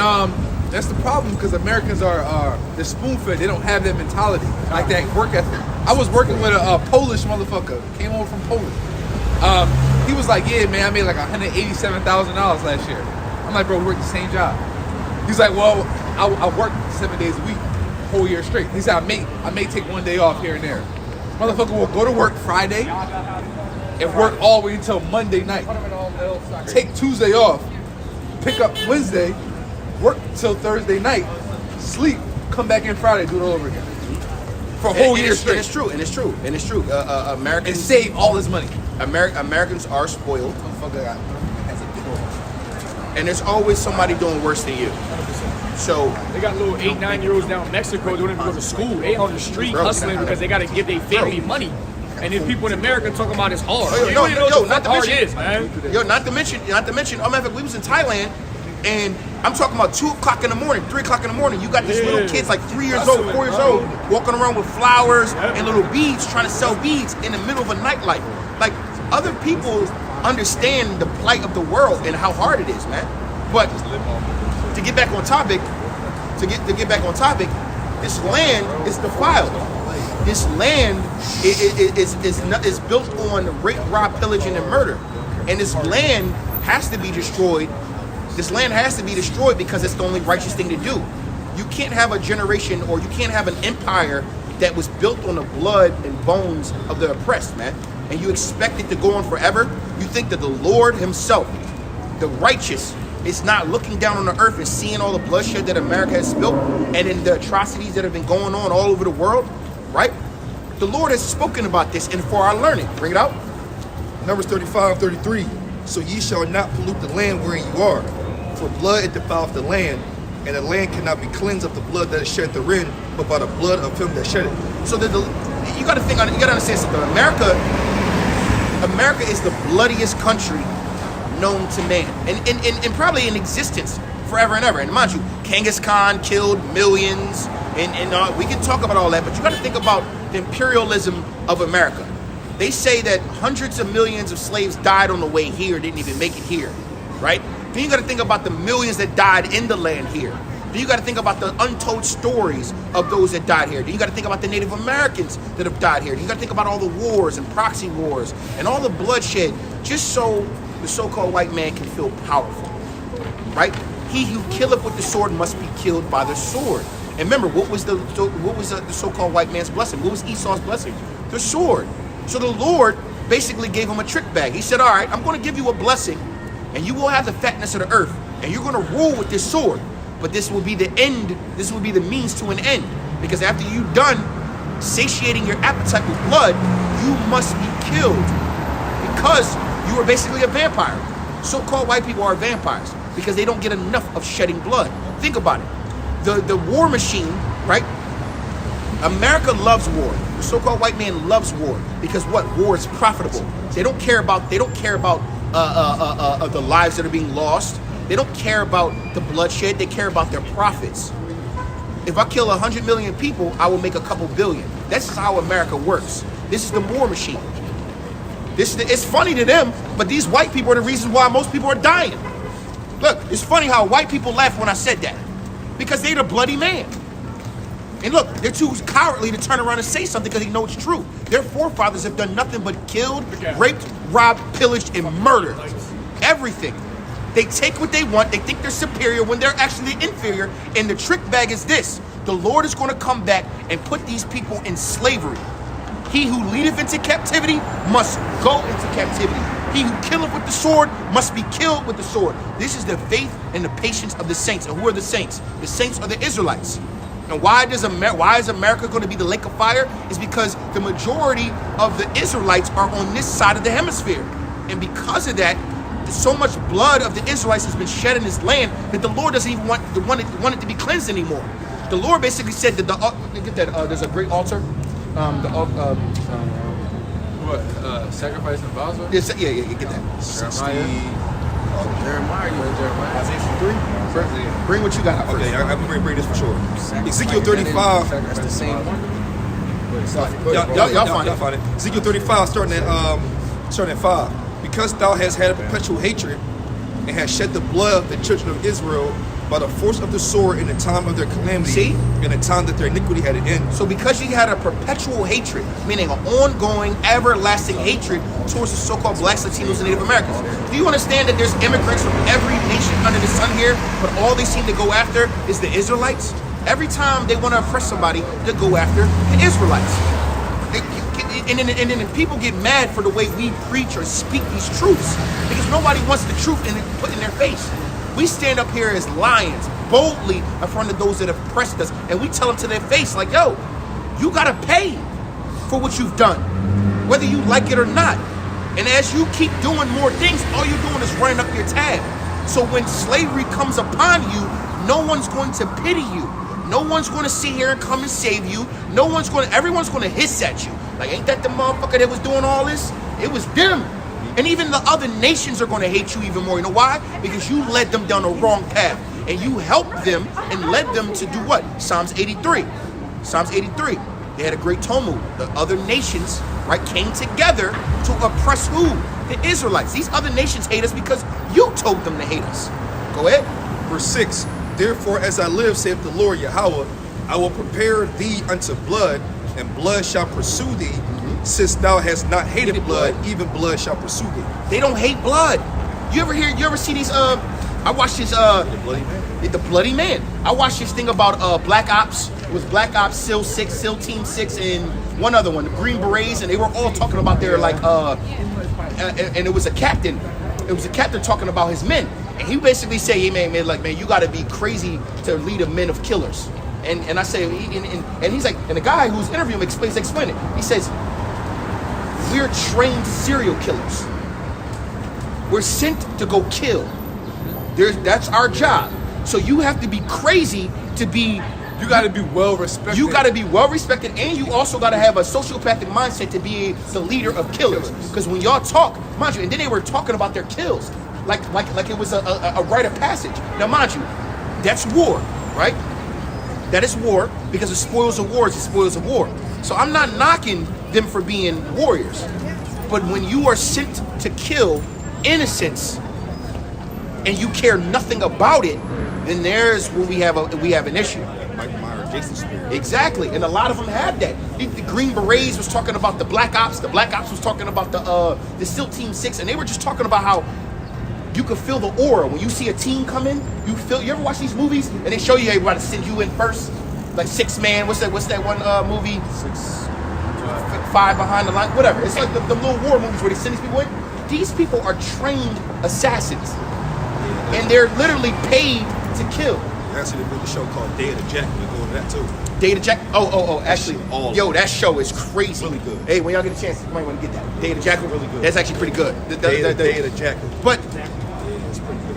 that's the problem, because Americans are they're spoon-fed. They don't have that mentality, like that work ethic. I was working with a Polish motherfucker, came over from Poland. He was like, yeah, man, I made like $187,000 last year. I'm like, bro, we work the same job. He's like, well, I work 7 days a week, whole year straight. He said, I may take one day off here and there. Motherfucker will go to work Friday and work all the way until Monday night. Take Tuesday off, pick up Wednesday, work till Thursday night, sleep, come back in Friday, do it all over again. For a whole year straight. And it's true. And Americans save all his money. Americans are spoiled. And there's always somebody doing worse than you. So They got little 8, 9-year-olds down in Mexico don't even go to school. They on the street Bro. hustling because they got to give their family money. And then people in America talking about it's hard. Oh, You don't even know what the not fuck to hard mention, is, man. not to mention, oh, matter of fact, we was in Thailand, and I'm talking about 2 o'clock in the morning, 3 o'clock in the morning. You got these little kids, like 3 years old, 4 years old, walking around with flowers and little beads, trying to sell beads in the middle of a nightlife. Like, other people understand the plight of the world and how hard it is, man. But to get back on topic, this land is defiled. This land is built on rape, rob, pillaging, and murder. And this land has to be destroyed. This land has to be destroyed because it's the only righteous thing to do. You can't have a generation, or you can't have an empire that was built on the blood and bones of the oppressed, man. And you expect it to go on forever? You think that the Lord himself, the righteous, is not looking down on the earth and seeing all the bloodshed that America has spilled and in the atrocities that have been going on all over the world, right? The Lord has spoken about this, and for our learning. Bring it out. Numbers 35:33. So ye shall not pollute the land wherein you are, for blood it defileth the land, and the land cannot be cleansed of the blood that is shed therein, but by the blood of him that shed it. So that you got to understand something. America is the bloodiest country known to man, and probably in existence forever and ever. And mind you, Genghis Khan killed millions, and we can talk about all that, but you got to think about the imperialism of America. They say that hundreds of millions of slaves died on the way here, didn't even make it here, right? Then you got to think about the millions that died in the land here. Then you got to think about the untold stories of those that died here. Then you got to think about the Native Americans that have died here. Then you got to think about all the wars and proxy wars and all the bloodshed, just so the so-called white man can feel powerful, right? He who killeth with the sword must be killed by the sword. And remember, what was the so-called white man's blessing? What was Esau's blessing? The sword. So the Lord basically gave him a trick bag. He said, all right, I'm going to give you a blessing, and you will have the fatness of the earth, and you're going to rule with this sword. But this will be the end. This will be the means to an end. Because after you're done satiating your appetite with blood, you must be killed. Because you are basically a vampire. So-called white people are vampires because they don't get enough of shedding blood. Think about it. The war machine, right? America loves war. The so-called white man loves war because what? War is profitable. They don't care about the lives that are being lost. They don't care about the bloodshed. They care about their profits. If I kill 100 million people, I will make a couple billion. That's just how America works. This is the war machine. It's funny to them, but these white people are the reason why most people are dying. Look, it's funny how white people laugh when I said that. Because they're the bloody man. And look, they're too cowardly to turn around and say something because they know it's true. Their forefathers have done nothing but killed, raped, robbed, pillaged, and murdered. Everything. They take what they want. They think they're superior when they're actually inferior. And the trick bag is this. The Lord is going to come back and put these people in slavery. He who leadeth into captivity must go into captivity. He who killeth with the sword must be killed with the sword. This is the faith and the patience of the saints. And who are the saints? The saints are the Israelites. And why is America going to be the lake of fire? It's because the majority of the Israelites are on this side of the hemisphere. And because of that, so much blood of the Israelites has been shed in this land that the Lord doesn't even want it to be cleansed anymore. The Lord basically said that there's a great altar. Sacrifice and vows? Yeah, get that. Jeremiah. Bring what you got out. Okay, I'm going to bring this for sure. Ezekiel 35. That's the same one. Y'all find it. Ezekiel 35, starting at 5. Because thou hast had a perpetual hatred and hast shed the blood of the children of Israel by the force of the sword in the time of their calamity, See? in the time that their iniquity had an end. So because you had a perpetual hatred, meaning an ongoing, everlasting hatred towards the so-called blacks, Latinos, and Native Americans. Do you understand that there's immigrants from every nation under the sun here, but all they seem to go after is the Israelites? Every time they want to oppress somebody, they go after the Israelites. And then people get mad for the way we preach or speak these truths because nobody wants the truth put in their face. We stand up here as lions, boldly in front of those that have oppressed us, and we tell them to their face, like, yo, you gotta pay for what you've done, whether you like it or not. And as you keep doing more things, all you're doing is running up your tab. So when slavery comes upon you, no one's going to pity you. No one's going to sit here and come and save you. Everyone's going to hiss at you. Like, ain't that the motherfucker that was doing all this? It was them. And even the other nations are going to hate you even more. You know why? Because you led them down the wrong path. And you helped them and led them to do what? Psalms 83. Psalms 83. They had a great Talmud. The other nations, right, came together to oppress who? The Israelites. These other nations hate us because you told them to hate us. Go ahead. Verse 6. Therefore, as I live, saith the Lord Yahweh, I will prepare thee unto blood, and blood shall pursue thee. Since thou hast not hated blood, even blood shall pursue thee. They don't hate blood. You ever see these? I watched this. The Bloody Man. I watched this thing about Black Ops. It was Black Ops, SEAL 6, SEAL Team 6, and one other one, the Green Berets, and they were all talking about their and it was a captain. It was a captain talking about his men, and he basically said, "Hey man, you got to be crazy to lead a men of killers." And I say, and he's like, and the guy who's interviewing him explain it. He says, we're trained serial killers. We're sent to go kill. That's our job. So you have to be crazy to be. You got to be well respected. You got to be well respected, and you also got to have a sociopathic mindset to be the leader of killers. Because when y'all talk, mind you, and then they were talking about their kills, like it was a rite of passage. Now, mind you, that's war, right? That is war, because the spoils of war is the spoils of war. So I'm not knocking them for being warriors, but when you are sent to kill innocents and you care nothing about it, then there's when we have an issue. Michael Myers, Jason Spears. Exactly, and a lot of them have that. The Green Berets was talking about the Black Ops. The Black Ops was talking about the SEAL Team 6, and they were just talking about how you can feel the aura when you see a team come in. You ever watch these movies and they show you everybody to send you in first, like 6 Man. What's that one movie? 5 Behind the Line. Whatever. It's like the little war movies where they send these people in. These people are trained assassins. and they're literally paid to kill. Actually, they made a show called Day of the Jack. We're going to that too. Day of the Jack. Oh. Actually, shit awesome. yo, that show is crazy. Really good. Hey, when y'all get a chance, you might want to get that. Day of the Jackal. Really good. That's actually pretty good. Day of the Jack. But Yeah, it's pretty good.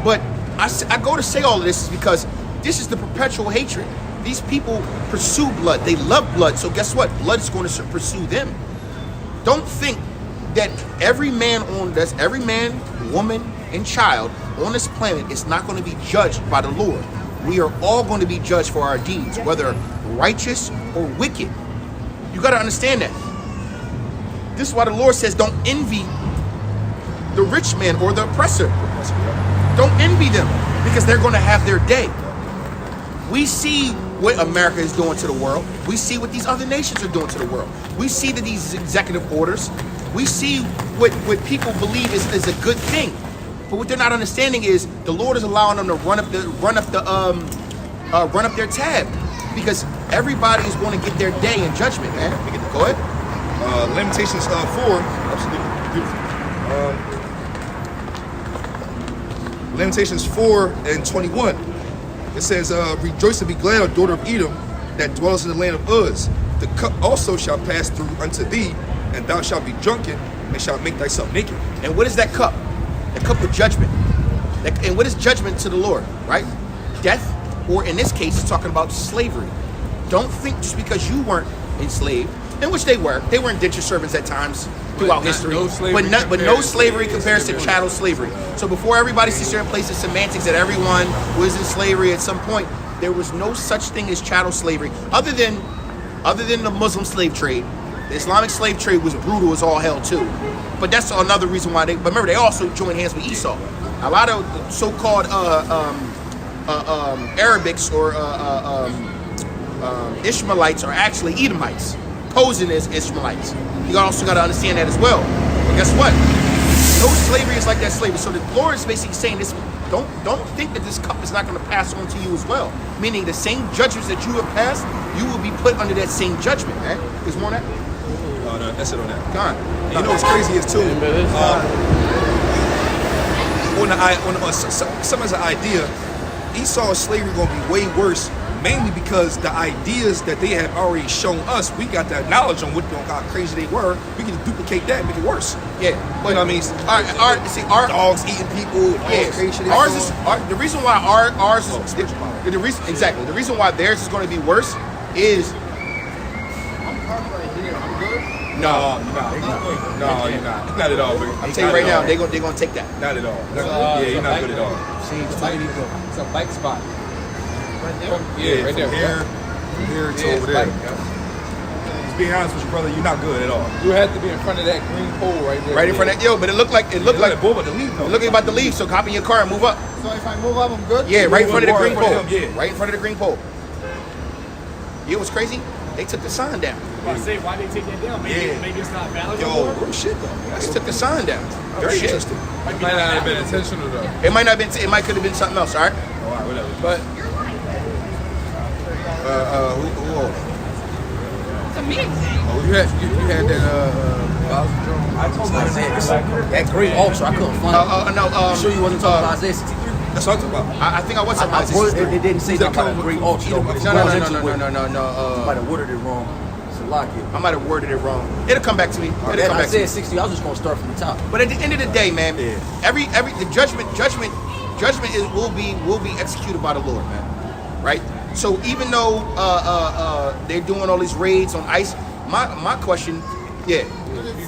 But I go to say all of this is because this is the perpetual hatred. These people pursue blood. They love blood. So guess what? Blood is going to pursue them. Don't think that every man, woman, and child on this planet is not going to be judged by the Lord. We are all going to be judged for our deeds, whether righteous or wicked. You got to understand that. This is why the Lord says, don't envy the rich man or the oppressor. Don't envy them, because they're going to have their day. We see what America is doing to the world. We see what these other nations are doing to the world. We see that these executive orders. We see what people believe is a good thing. But what they're not understanding is the Lord is allowing them to run up their tab, because everybody is going to get their day in judgment, man. Go ahead. Lamentations 4, absolutely beautiful. Lamentations 4 and 21. It says, rejoice and be glad, O daughter of Edom, that dwellest in the land of Uz. The cup also shall pass through unto thee, and thou shalt be drunken, and shalt make thyself naked. And what is that cup? The cup of judgment. And what is judgment to the Lord, right? Death, or in this case, it's talking about slavery. Don't think just because you weren't enslaved, in which they were indentured servants at times throughout history, but no slavery compares to chattel slavery. So before everybody sits there and places semantics that everyone was in slavery at some point, there was no such thing as chattel slavery, other than the Muslim slave trade. The Islamic slave trade was brutal as all hell too. But that's another reason why but remember, they also joined hands with Esau. A lot of so-called Arabics or Ishmaelites are actually Edomites, posing as Ishmaelites. You also got to understand that as well. But guess what? No slavery is like that slavery. So the Lord is basically saying this: don't think that this cup is not going to pass on to you as well. Meaning the same judgments that you have passed, you will be put under that same judgment, man. There's more on that? No, that's it on that. Gone. And you know what's crazy is too, some as an idea, Esau's slavery gonna be way worse, mainly because the ideas that they have already shown us, we got that knowledge on how crazy they were. We can duplicate that and make it worse. Yeah, but you know what I mean, our dogs eating people. Yeah, crazy ours is the reason why ours is spiritual the reason exactly the reason why theirs is going to be worse is. No, you're not. Not at all, bro. I'm telling you right now, they're gonna take that. Not at all. Yeah, you're not good at all. It's a bike spot. Right there? Yeah, right there. From here to over there. Just being honest with you, brother, you're not good at all. You have to be in front of that green pole right there. Right in front of that, but it looked like bull about to leave though. It looked like about to leave, so hop in your car and move up. So if I move up, I'm good? Yeah, right in front of the green pole. Yeah. Right in front of the green pole. You know what's crazy? They took the sign down. I say, why they take that down? Maybe it's not valid Yo, anymore. real shit though. They took the sign down. Very interesting. It might not have been intentional though. It might not have been. It might could have been something else. All right. All right, whatever. But Who? you had that Bowser Jones. That great ultra, I couldn't find it. No. I'm sure you wasn't talking about Isaiah 63. That's what I'm talking about. I think I was talking about this. It didn't say nothing about a great ultra. No. You might have worded it wrong. I might have worded it wrong. It'll come back to me. It'll come back to me. Isaiah 60, I was just gonna start from the top. But at the end of the day, man, every the judgment will be executed by the Lord, man. Right? So even though they're doing all these raids on ICE, my question, Does it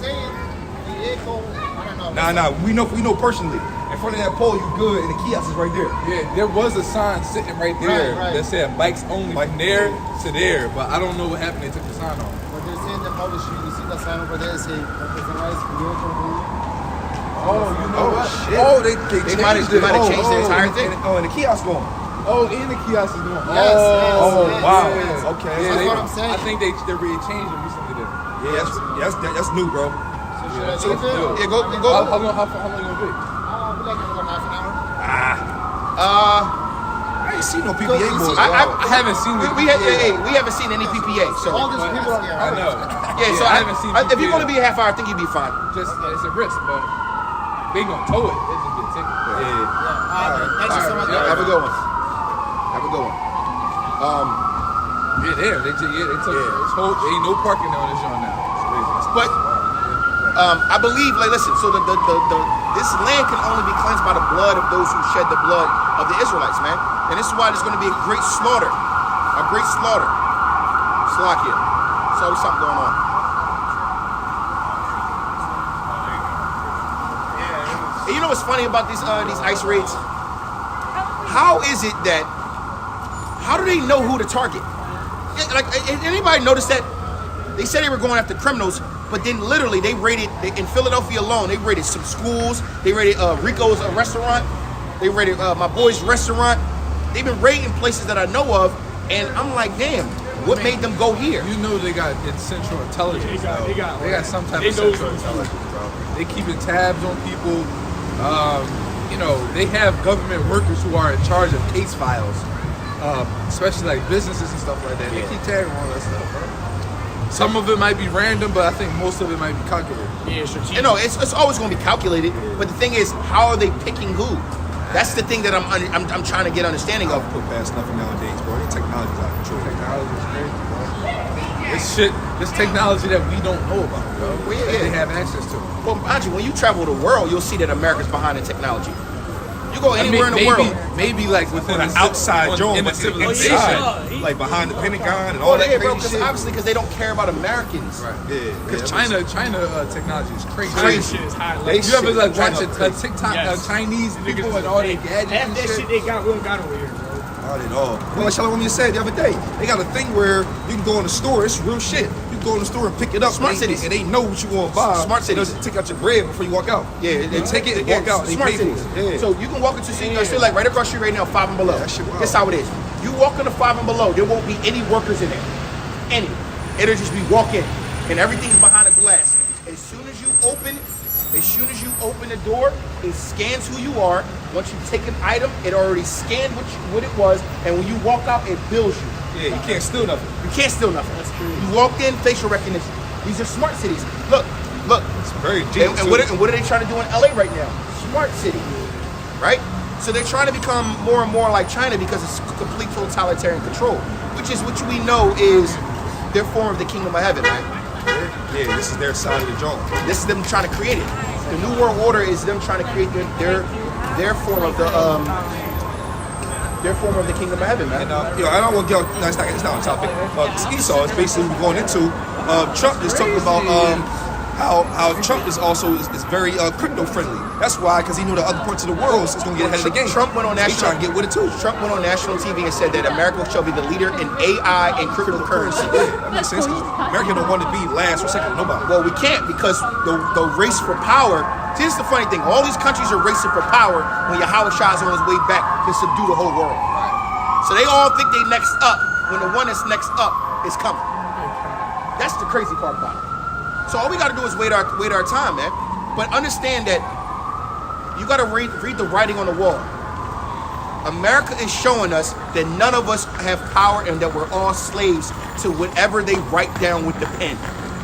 say the echo? I don't know. Nah. We know personally. In front of that pole, you good, and the kiosk is right there. Yeah, there was a sign sitting right there Right. that said bikes only from there to there, but I don't know what happened. They took the sign off. But they're saying the publisher, you see the sign over there, say, representatives, Oh, you know what? shit. Oh, they might have changed the entire thing. And the kiosk going. Oh, and the kiosk is going. Yes, Oh, yes, wow. yes. Okay. Yeah, That's what I'm saying. I think they changed it recently. There. Yeah, that's new, bro. So should I leave it? yeah, go. How long gonna be? I'll be like another half an hour. I ain't seen no PPA boys. I haven't seen the We haven't seen any PPA. So All these people are I know. yeah, so I haven't seen if you're PPA. going to be a half hour, I think you'd be fine. Just it's a risk, but they gonna tow it. They just get a ticket. Thanks so much. Have a good one. Have a good one. Yeah, there. They took this whole. Ain't no parking on this joint now. It's crazy. But I believe, like, listen. So this land can only be cleansed by the blood of those who shed the blood of the Israelites, man. And this is why there's going to be a great slaughter, Slakia. There's always something going on. And you know what's funny about these ICE raids? How is it that? How do they know who to target? Like, anybody notice that? They said they were going after criminals, but then literally they raided in Philadelphia alone. They raided some schools. They raided Rico's restaurant. They raided my boy's restaurant. They've been raiding places that I know of, and I'm like, damn, what made them go here? You know they got central intelligence. They got some type of central intelligence, bro. They keeping tabs on people. You know, they have government workers who are in charge of case files, especially like businesses and stuff like that. They keep tagging all that stuff, bro. Some of it might be random, but I think most of it might be calculated. Yeah, strategic. You know, it's always going to be calculated. But the thing is, how are they picking who? That's the thing that I'm trying to get understanding I of. don't put past nothing nowadays, bro. The technology's out of control. Technology is crazy, bro. This technology that we don't know about, bro. Well, yeah. That they have access to. Well, Andrew, when you travel the world, you'll see that America's behind the technology. You go anywhere in the world. Maybe like within On the outside joint, in the but civilization. inside, like behind the Pentagon and all that Yeah, bro, crazy because shit. obviously because they don't care about Americans. Right. Yeah, Because China technology is crazy. Crazy shit is high level. You ever like watch China a TikTok Yes. Chinese people and all their gadgets Half and that shit shit? they got, we don't got over here, bro. Not at all. Well, like Shalom said the other day, they got a thing where you can go in the store. It's real shit. You can go in the store and pick it up. Smart and cities. and they know what you want to buy. Smart cities. They'll just take out your bread before you walk out. Yeah, They take it and walk out. They Smart pay for cities. it. Yeah. So you can walk into say like right across the street right now, 5 and below. That shit wild. That's how it is. You walk into 5 and below, there won't be any workers in there. Any. It'll just be walk in, and everything's behind a glass. As soon as you open the door, it scans who you are. Once you take an item, it already scanned what it was, and when you walk out, it bills you. Yeah, you can't steal nothing. You can't steal nothing. That's true. You walked in, facial recognition. These are smart cities. Look. It's very And, genius. and what are they trying to do in LA right now? Smart city, right? So they're trying to become more and more like China because it's complete totalitarian control, which is what we know is their form of the kingdom of heaven, right? Yeah, this is their side of the joint. This is them trying to create it. The New World Order is them trying to create their form of the kingdom of heaven, man. And I don't want to get. No, it's not on topic. Esau is basically what we're going into. Trump is talking about how Trump is also is very crypto friendly. That's why, because he knew the other parts of the world is going to get ahead of the game. Trump went on So he national. trying to get with it too. Trump went on national TV and said that America shall be the leader in AI and cryptocurrency. That makes sense. 'Cause America don't want to be last or second to nobody. Well, we can't because the race for power. See, this is the funny thing. All these countries are racing for power when Yahweh Shah is on his way back to subdue the whole world. So they all think they next up when the one that's next up is coming. That's the crazy part about it. So all we got to do is wait our time, man. But understand that you got to read the writing on the wall. America is showing us that none of us have power and that we're all slaves to whatever they write down with the pen.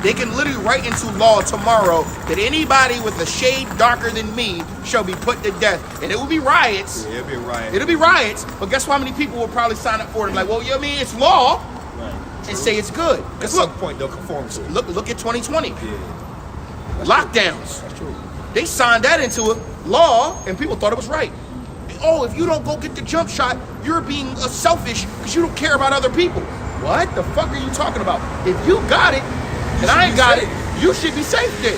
They can literally write into law tomorrow that anybody with a shade darker than me shall be put to death. And it will be riots. Yeah, it'll be a riot. It'll be riots. But guess how many people will probably sign up for it? Like, well, you know what I mean? It's law. And say it's good. At Because some look, point they'll conform to it. look at 2020. Yeah. Lockdowns. That's true. They signed that into a law, and people thought it was right. Oh, if you don't go get the jump shot, you're being selfish because you don't care about other people. What the fuck are you talking about? If you got it, and I ain't got it, you should be safe then.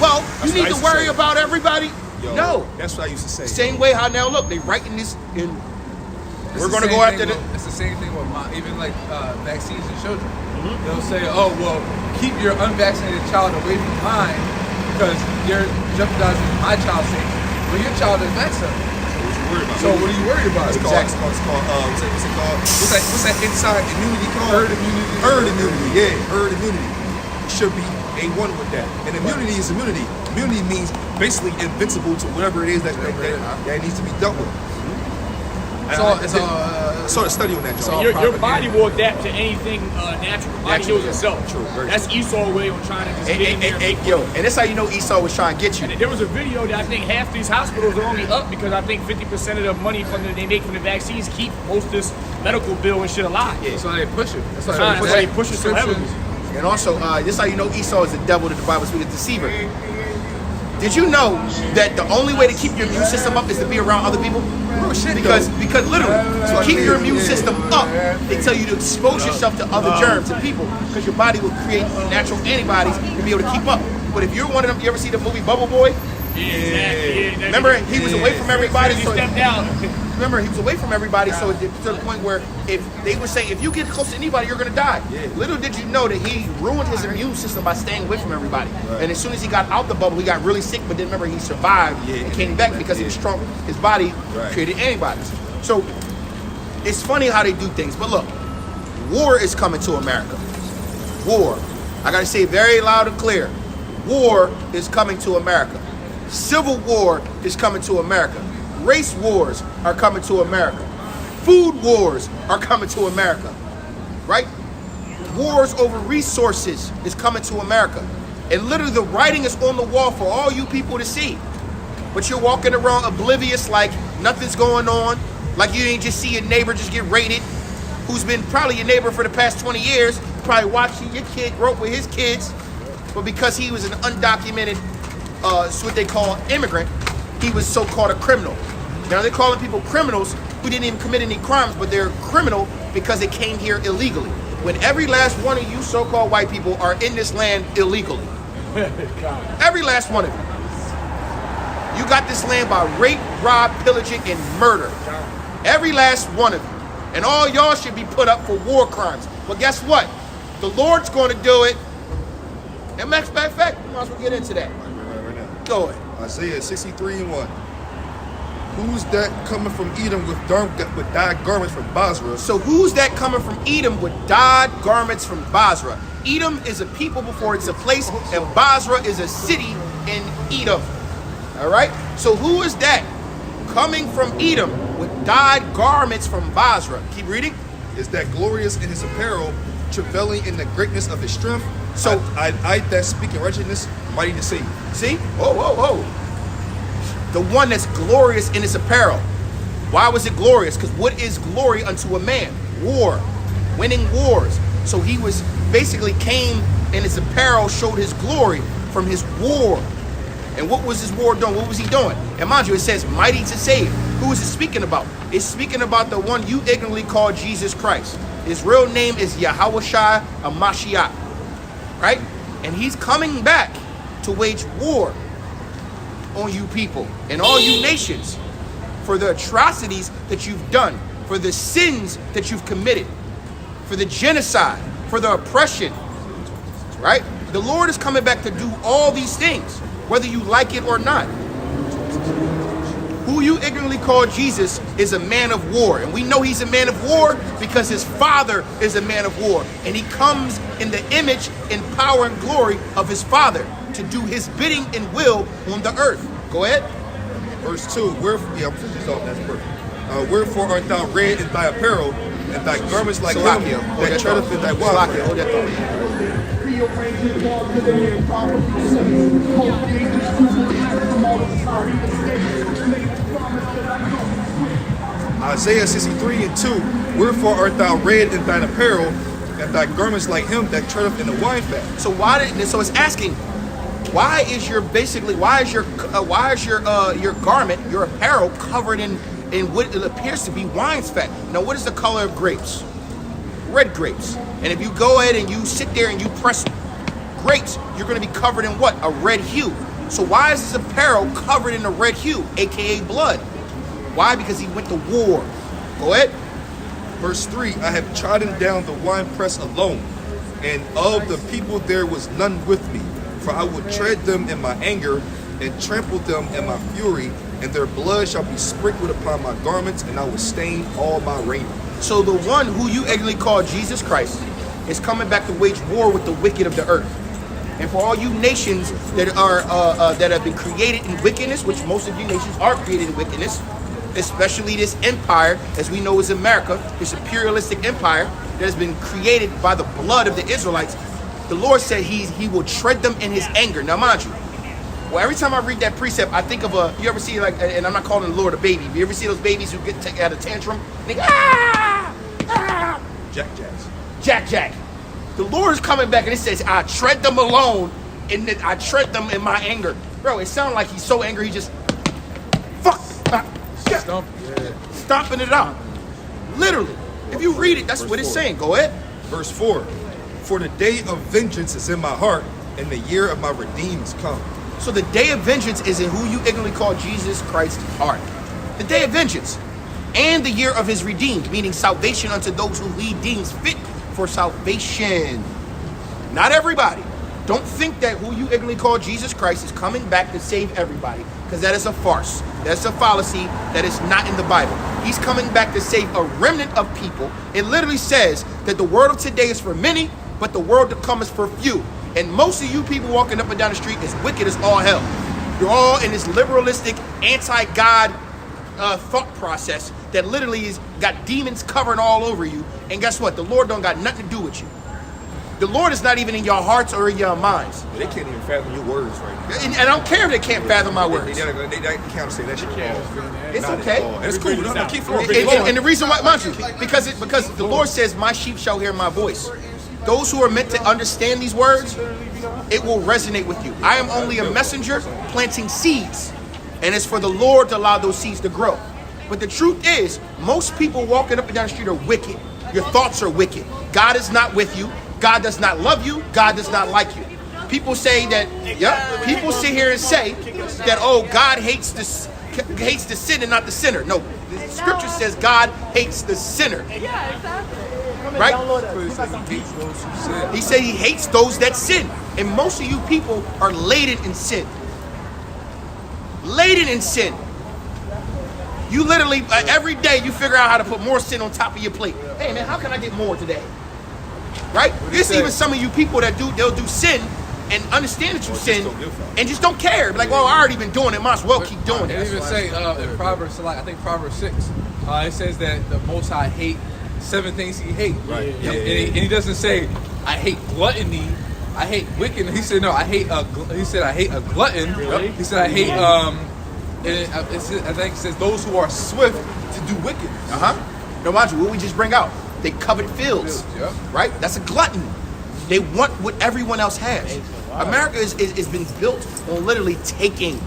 Well, That's you need what I to used to worry say. about everybody? Yo, No. That's what I used to say. Same way how now, look, they writing this in. It's We're the going to same go after thing the. with- It's the same thing with even like vaccines in children. They'll say, "Oh, well, keep your unvaccinated child away from mine because you're jeopardizing my child's safety." Well, your child is vaccinated, so what are you worried about? It's called, what's it called? What's that inside immunity called? Herd immunity. Herd immunity, yeah. Herd immunity. You should be A1 with that. And immunity is immunity. Immunity means basically invincible to whatever it is that needs to be dealt with. It's all saw the study on that. So John. Your body will adapt to anything natural. Body Natural, heals yeah. itself. True, very That's Esau way of trying to just get in there. and make Yo, and that's how you know Esau was trying to get you. And there was a video that I think half these hospitals are only up because I think 50% of the money they make from the vaccines keep most of this medical bill and shit alive. Yeah. That's why they push it. That's why That's why they push it so heavily. And also, this is how you know Esau is the devil that the Bible speaks, a deceiver. Did you know that the only way to keep your immune system up is to be around other people? Oh, shit, Because literally, to keep your immune system up, they tell you to expose yourself to other germs and people, because your body will create natural antibodies to be able to keep up. But if you're one of them, you ever see the movie Bubble Boy? Yeah, exactly. Yeah, Remember, he was away from everybody. He So stepped out. remember, he was away from everybody, so it to the point where if they would say, if you get close to anybody, you're gonna die. Little did you know that he ruined his immune system by staying away from everybody. And as soon as he got out the bubble, he got really sick, but then remember, he survived and came back because he was strong. His body created antibodies. So it's funny how they do things. But look, war is coming to America. War. I gotta say it very loud and clear. War is coming to America. Civil war is coming to America. Race wars are coming to America. Food wars are coming to America. Right? Wars over resources is coming to America. And literally the writing is on the wall for all you people to see. But you're walking around oblivious like nothing's going on. Like you ain't just see your neighbor just get raided, who's been probably your neighbor for the past 20 years, probably watching your kid grow up with his kids. But because he was an undocumented, it's what they call immigrant, he was so-called a criminal. Now they're calling people criminals who didn't even commit any crimes, but they're criminal because they came here illegally. When every last one of you so-called white people are in this land illegally. Every last one of you. You got this land by rape, rob, pillaging, and murder. Every last one of you. And all y'all should be put up for war crimes. But guess what? The Lord's going to do it. And matter of fact, we might as well get into that. Right now. Go ahead. Isaiah 63:1. Who's that coming from Edom with dyed garments from Basra? So who's that coming from Edom with dyed garments from Basra? Edom is a people before it's a place, and Basra is a city in Edom. All right? So who is that coming from Edom with dyed garments from Basra? Keep reading. Is that glorious in his apparel, travailing in the greatness of his strength? So I that speak in wretchedness, mighty to save. See? Whoa, whoa, whoa. The one that's glorious in his apparel. Why was it glorious? Because what is glory unto a man? War. Winning wars. So he was basically came in his apparel, showed his glory from his war. And what was his war doing? What was he doing? And mind you, it says mighty to save. Who is it speaking about? It's speaking about the one you ignorantly call Jesus Christ. His real name is Yahushua HaMashiach. Right? And he's coming back to wage war on you people and all you nations for the atrocities that you've done, for the sins that you've committed, for the genocide, for the oppression. Right? The Lord is coming back to do all these things, whether you like it or not. Who you ignorantly call Jesus is a man of war. And we know he's a man of war because his father is a man of war. And he comes in the image and power and glory of his father to do his bidding and will on the earth. Go ahead. Verse 2. Wherefore art thou red in thy apparel, and thy garments like him that treadeth in thy wild. Hold that thought. Isaiah 63:2. Wherefore art thou red in thine apparel, and thy garments like him that treadeth in the wine fat. So so it's asking, why is your garment, your apparel covered in what it appears to be wine's fat? Now, what is the color of grapes? Red grapes. And if you go ahead and you sit there and you press grapes, you're going to be covered in what? A red hue. So why is his apparel covered in a red hue, aka blood? Why? Because he went to war. Go ahead. Verse 3. I have trodden down the winepress alone, and of the people there was none with me. For I will tread them in my anger, and trample them in my fury, and their blood shall be sprinkled upon my garments, and I will stain all my raiment. So the one who you ignorantly call Jesus Christ is coming back to wage war with the wicked of the earth. And for all you nations that are that have been created in wickedness, which most of you nations are created in wickedness, especially this empire, as we know is America, this imperialistic empire that has been created by the blood of the Israelites, the Lord said he will tread them in his anger. Now, mind you, well, every time I read that precept, I think of you ever see, like, and I'm not calling the Lord a baby, but you ever see those babies who get out a tantrum? And they go, ah! Ah! Jack. The Lord is coming back and it says, I tread them alone, and then I tread them in my anger. Bro, it sounds like he's so angry, he just, fuck, stomping it out. Literally. If you read it, that's what it's saying. Go ahead. Verse 4. For the day of vengeance is in my heart, and the year of my redeemed is come. So the day of vengeance is in who you ignorantly call Jesus Christ's heart. The day of vengeance. And the year of his redeemed, meaning salvation unto those who he deems fit for salvation. Not everybody. Don't think that who you ignorantly call Jesus Christ is coming back to save everybody, because that is a farce. That's a fallacy that is not in the Bible. He's coming back to save a remnant of people. It literally says that the world of today is for many, but the world to come is for few. And most of you people walking up and down the street is wicked as all hell. You're all in this liberalistic, anti-God thought process that literally has got demons covering all over you. And guess what? The Lord don't got nothing to do with you. The Lord is not even in your hearts or in your minds. They can't even fathom your words right now. And I don't care if they can't fathom my words. They can't say that shit. It's Not okay. at all. It's cool. No, keep flowing. And the reason why, mind you, because the Lord says, my sheep shall hear my voice. Those who are meant to understand these words, it will resonate with you. I am only a messenger planting seeds. And it's for the Lord to allow those seeds to grow. But the truth is, most people walking up and down the street are wicked. Your thoughts are wicked. God is not with you. God does not love you. God does not like you. People say that, people sit here and say that, oh, God hates the sin and not the sinner. No, the scripture says God hates the sinner. Yeah, exactly. Right? He said he hates those that sin. And most of you people are laden in sin. Laden in sin. You literally, every day you figure out how to put more sin on top of your plate. Hey man, how can I get more today? Right? There's even some of you people that they'll do sin and understand that you sin and just don't care. Like, well, I already been doing it, might as well keep doing it. They even say in Proverbs, like I think Proverbs 6, it says that the Most High hate 7 things he hates. Right. And he doesn't say, I hate gluttony, I hate wickedness. He said, no, I hate a glutton. Really? He said, I hate, I think it says those who are swift to do wickedness. No, mind you, what we just bring out, they covet fields, right? That's a glutton. They want what everyone else has. America is been built on literally taking.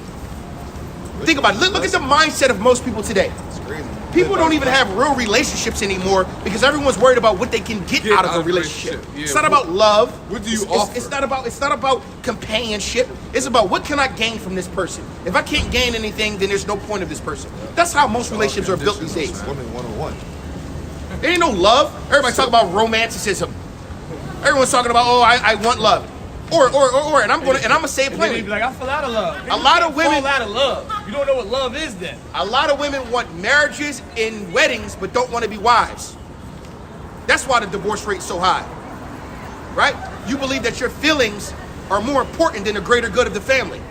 Think about it. Look at the mindset of most people today. It's crazy. People don't even have real relationships anymore because everyone's worried about what they can get out of a relationship. Yeah. It's not about love. What do you offer? It's not about companionship. It's about what can I gain from this person. If I can't gain anything, then there's no point of this person. That's how most relationships are built these days. Women 101. There ain't no love. Everybody talk about romanticism. Everyone's talking about, oh, I want love. Or and I'm gonna say it And then plainly. they'd be like, I fell out of love. A lot of women fall out of love. You don't know what love is then. A lot of women want marriages and weddings, but don't want to be wives. That's why the divorce rate's so high, right? You believe that your feelings are more important than the greater good of the family.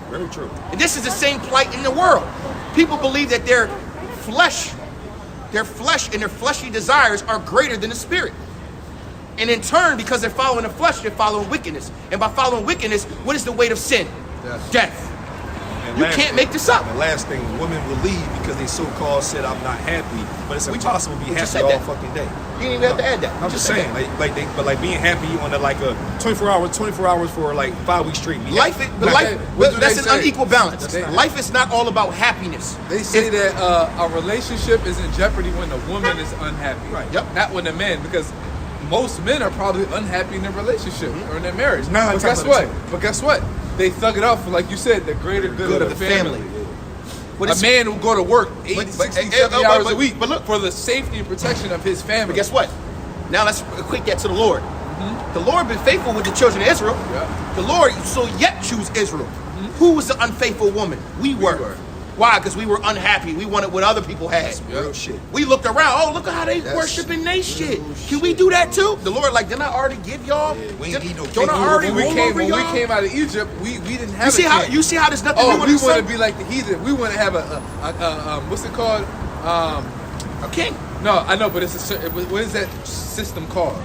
Very true. And this is the same plight in the world. People believe that their flesh and their fleshly desires are greater than the spirit. And in turn, because they're following the flesh, they're following wickedness. And by following wickedness, what is the weight of sin? Death. And You last can't thing- make this up. The last thing, women will leave because they so-called said I'm not happy, but it's impossible to be we just happy said all that. fucking day. You didn't even have to add that. I'm just saying, like being happy on like a 24 hours for like 5 weeks straight. Be Life, happy. what do that's they an say? unequal balance. They- Life is not all about happiness. They say that a relationship is in jeopardy when the woman is unhappy. Right. Yep. Not when the man, because most men are probably unhappy in their relationship or in their marriage. Nine But times guess out what? of 10. But guess what? They thug it out for, like you said, the greater good of the family. But A it's- man will go to work 80, 60, 70 hours a week but look, for the safety and protection of his family. But guess what? Now let's equate that to the Lord. The Lord been faithful with the children of Israel. Yeah. The Lord so yet choose Israel. Who was the unfaithful woman? We were. Why? Because we were unhappy. We wanted what other people had. Real shit. We looked around. Oh, look at how they That's worshiping they shit. Can we do that too? The Lord, like, didn't I already give y'all? We ain't need no Don't I king. already When rule we over came y'all? out of Egypt, we didn't have You see a how king. you see how there's nothing Oh, new we in the want to sun? be like the heathen. We want to have a what's it called? A king. No, I know, but it's what is that system called?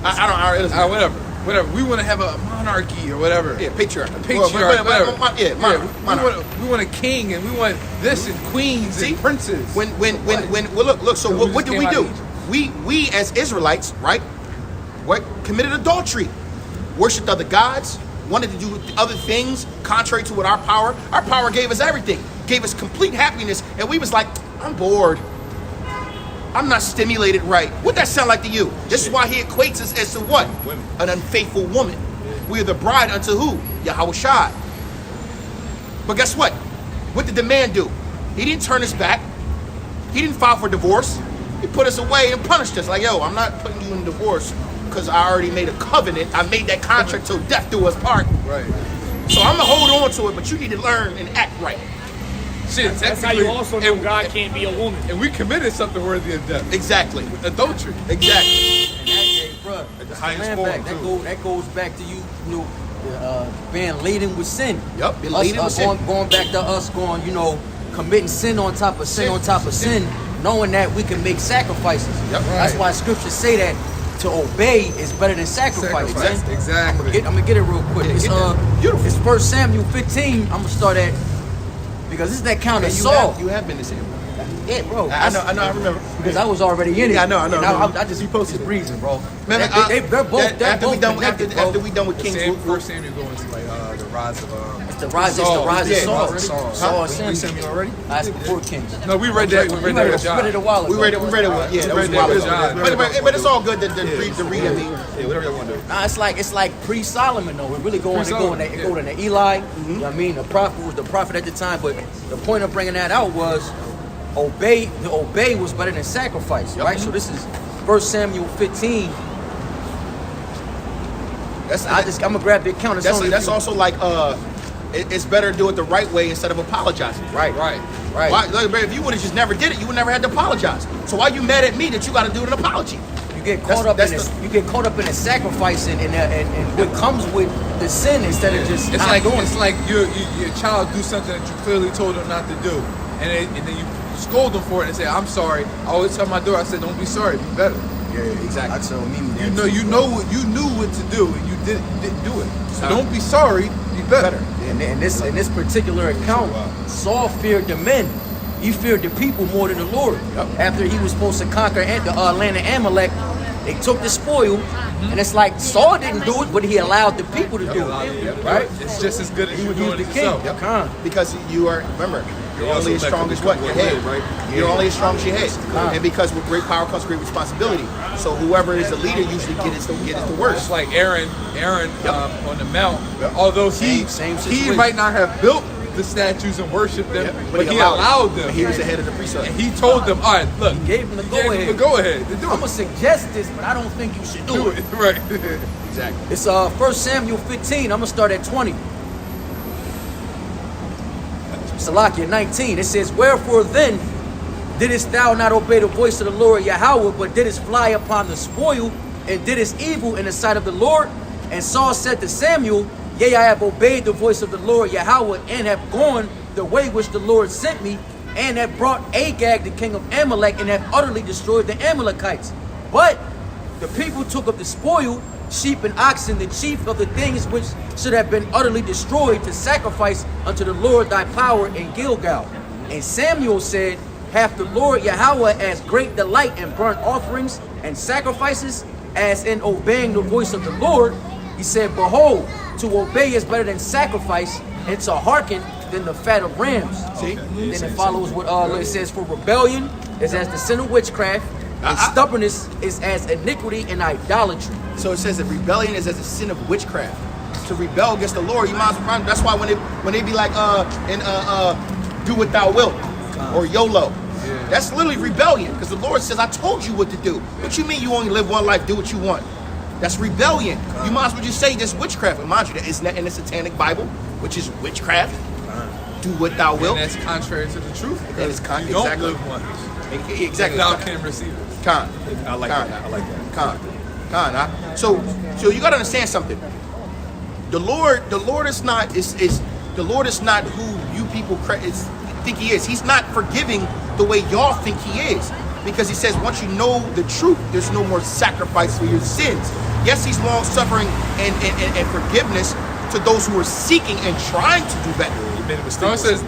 I don't. Whatever. We want to have a monarchy or whatever. Yeah, patriarch. Patriarch, whatever. Monarch. We want a king and we want this and queens See? and princes. Well, look. So We what just did we came out do? of Egypt. We as Israelites, right? What committed adultery, worshipped other gods, wanted to do other things contrary to what our power gave us everything, gave us complete happiness, and we was like, I'm bored. I'm not stimulated right. What that sound like to you? This is why he equates us as to what? Women. An unfaithful woman. We are the bride unto who? Yahweh Shai. But guess what? What did the man do? He didn't turn his back. He didn't file for divorce. He put us away and punished us. Like, yo, I'm not putting you in divorce because I already made a covenant. I made that contract till death do us part. Right. So I'm going to hold on to it, but you need to learn and act right. Shit, That's how you also know God can't be a woman. And we committed something worthy of death. Exactly. Adultery. Exactly. Hey, bro, the highest man form, back, too. that goes back to you know, being laden with sin. Yup, being Us, laden with sin. Going back to us going, committing sin on top of sin on top of sin, knowing that we can make sacrifices. Yep. That's Right. why scriptures say that to obey is better than sacrifice. Sacrifice. Man. Exactly. I'm gonna get it real quick. Yeah, It's get that. Beautiful. It's 1 Samuel 15. I'm gonna start at because this is that count of You Saul. have been the same. Yeah, bro. I know, I remember. Because I was already in it. Yeah, I know. And I just You posted just it. breezing, bro. Man, They're both after we done connected, bro. after we done with King's First Samuel going to like the rise of It's the rise Saul. of Yeah, Saul. Saul. Saul We and Samuel Samuel. already? That's before Kings. No, we read that. We read that with We read it a John. while ago. We read it. Yeah, that was a while ago. But it's all good to read. I mean, Yeah, whatever y'all want to do. Nah, it's like pre-Solomon though. We're really going to go Pre-Solomon, into Eli. You know what I mean, the prophet was the prophet at the time. But the point of bringing that out was obey was better than sacrifice, right? So this is 1 Samuel 15. I'm gonna grab the account. It's only that's also like it's better to do it the right way instead of apologizing. right. Right. Why, like, if you would have just never did it, you would never had to apologize. So why you mad at me that you got to do an apology? You get caught up in this. You get caught up in the sacrifice and what comes with the sin instead of just It's not like doing. it's like your child do something that you clearly told them not to do, and then you scold them for it and say, "I'm sorry." I always tell my daughter, I said, "Don't be sorry, be better." Yeah, exactly. I tell Mimi that You knew what to do, and you didn't do it. So don't be sorry, be better. in this particular account, Saul feared the men. He feared the people more than the Lord. After he was supposed to conquer the land of Amalek, they took the spoil, and it's like Saul didn't do it, but he allowed the people to do it. Right? It's just as good as He you was doing the it king. yourself. Con. Because you are, remember, you're also only as let strong them as what? become Your one head, head, right? You're only as strong as your head. And because with great power comes great responsibility. So whoever is the leader usually gets the It's worst. like Aaron on the mount. Although he Same situation. might not have built the statues and worshipped them, But but he allowed them. He was the head of the priesthood. And he told them, all right, look, He gave him the he gave go-ahead. them the go-ahead to do I'm gonna it. suggest this, but I don't think you should do it. Right. Exactly. It's 1 Samuel 15. I'm gonna start at 20. Salakia 19. It says, "Wherefore then didst thou not obey the voice of the Lord Yahweh, but didst fly upon the spoil, and didst evil in the sight of the Lord? And Saul said to Samuel, Yea, I have obeyed the voice of the Lord Yahweh, and have gone the way which the Lord sent me, and have brought Agag, the king of Amalek, and have utterly destroyed the Amalekites. But the people took up the spoil, sheep and oxen, the chief of the things which should have been utterly destroyed, to sacrifice unto the Lord thy power in Gilgal. And Samuel said, Hath the Lord Yahweh as great delight in burnt offerings and sacrifices as in obeying the voice of the Lord? He said, Behold, to obey is better than sacrifice, and to hearken than the fat of rams. See? Then it follows what it says, For rebellion is as the sin of witchcraft, and stubbornness is as iniquity and idolatry. So it says that rebellion is as a sin of witchcraft. To rebel against the Lord, you might as well. That's why when they be like do what thou wilt or YOLO, that's literally rebellion. Because the Lord says, I told you what to do. What you mean you only live one life? Do what you want. That's rebellion. You might as well just say this witchcraft. And mind you, that isn't that in the Satanic Bible, which is witchcraft. do what thou wilt. And that's contrary to the truth. Because it's you don't exactly. live once. Exactly. Thou can receive it. Con. I like Con. that. I like that. Con. So you gotta understand something. The Lord is not the Lord is not who you people think he is. He's not forgiving the way y'all think he is. Because he says once you know the truth, there's no more sacrifice for your sins. Yes, he's long suffering and forgiveness to those who are seeking and trying to do better. No, it says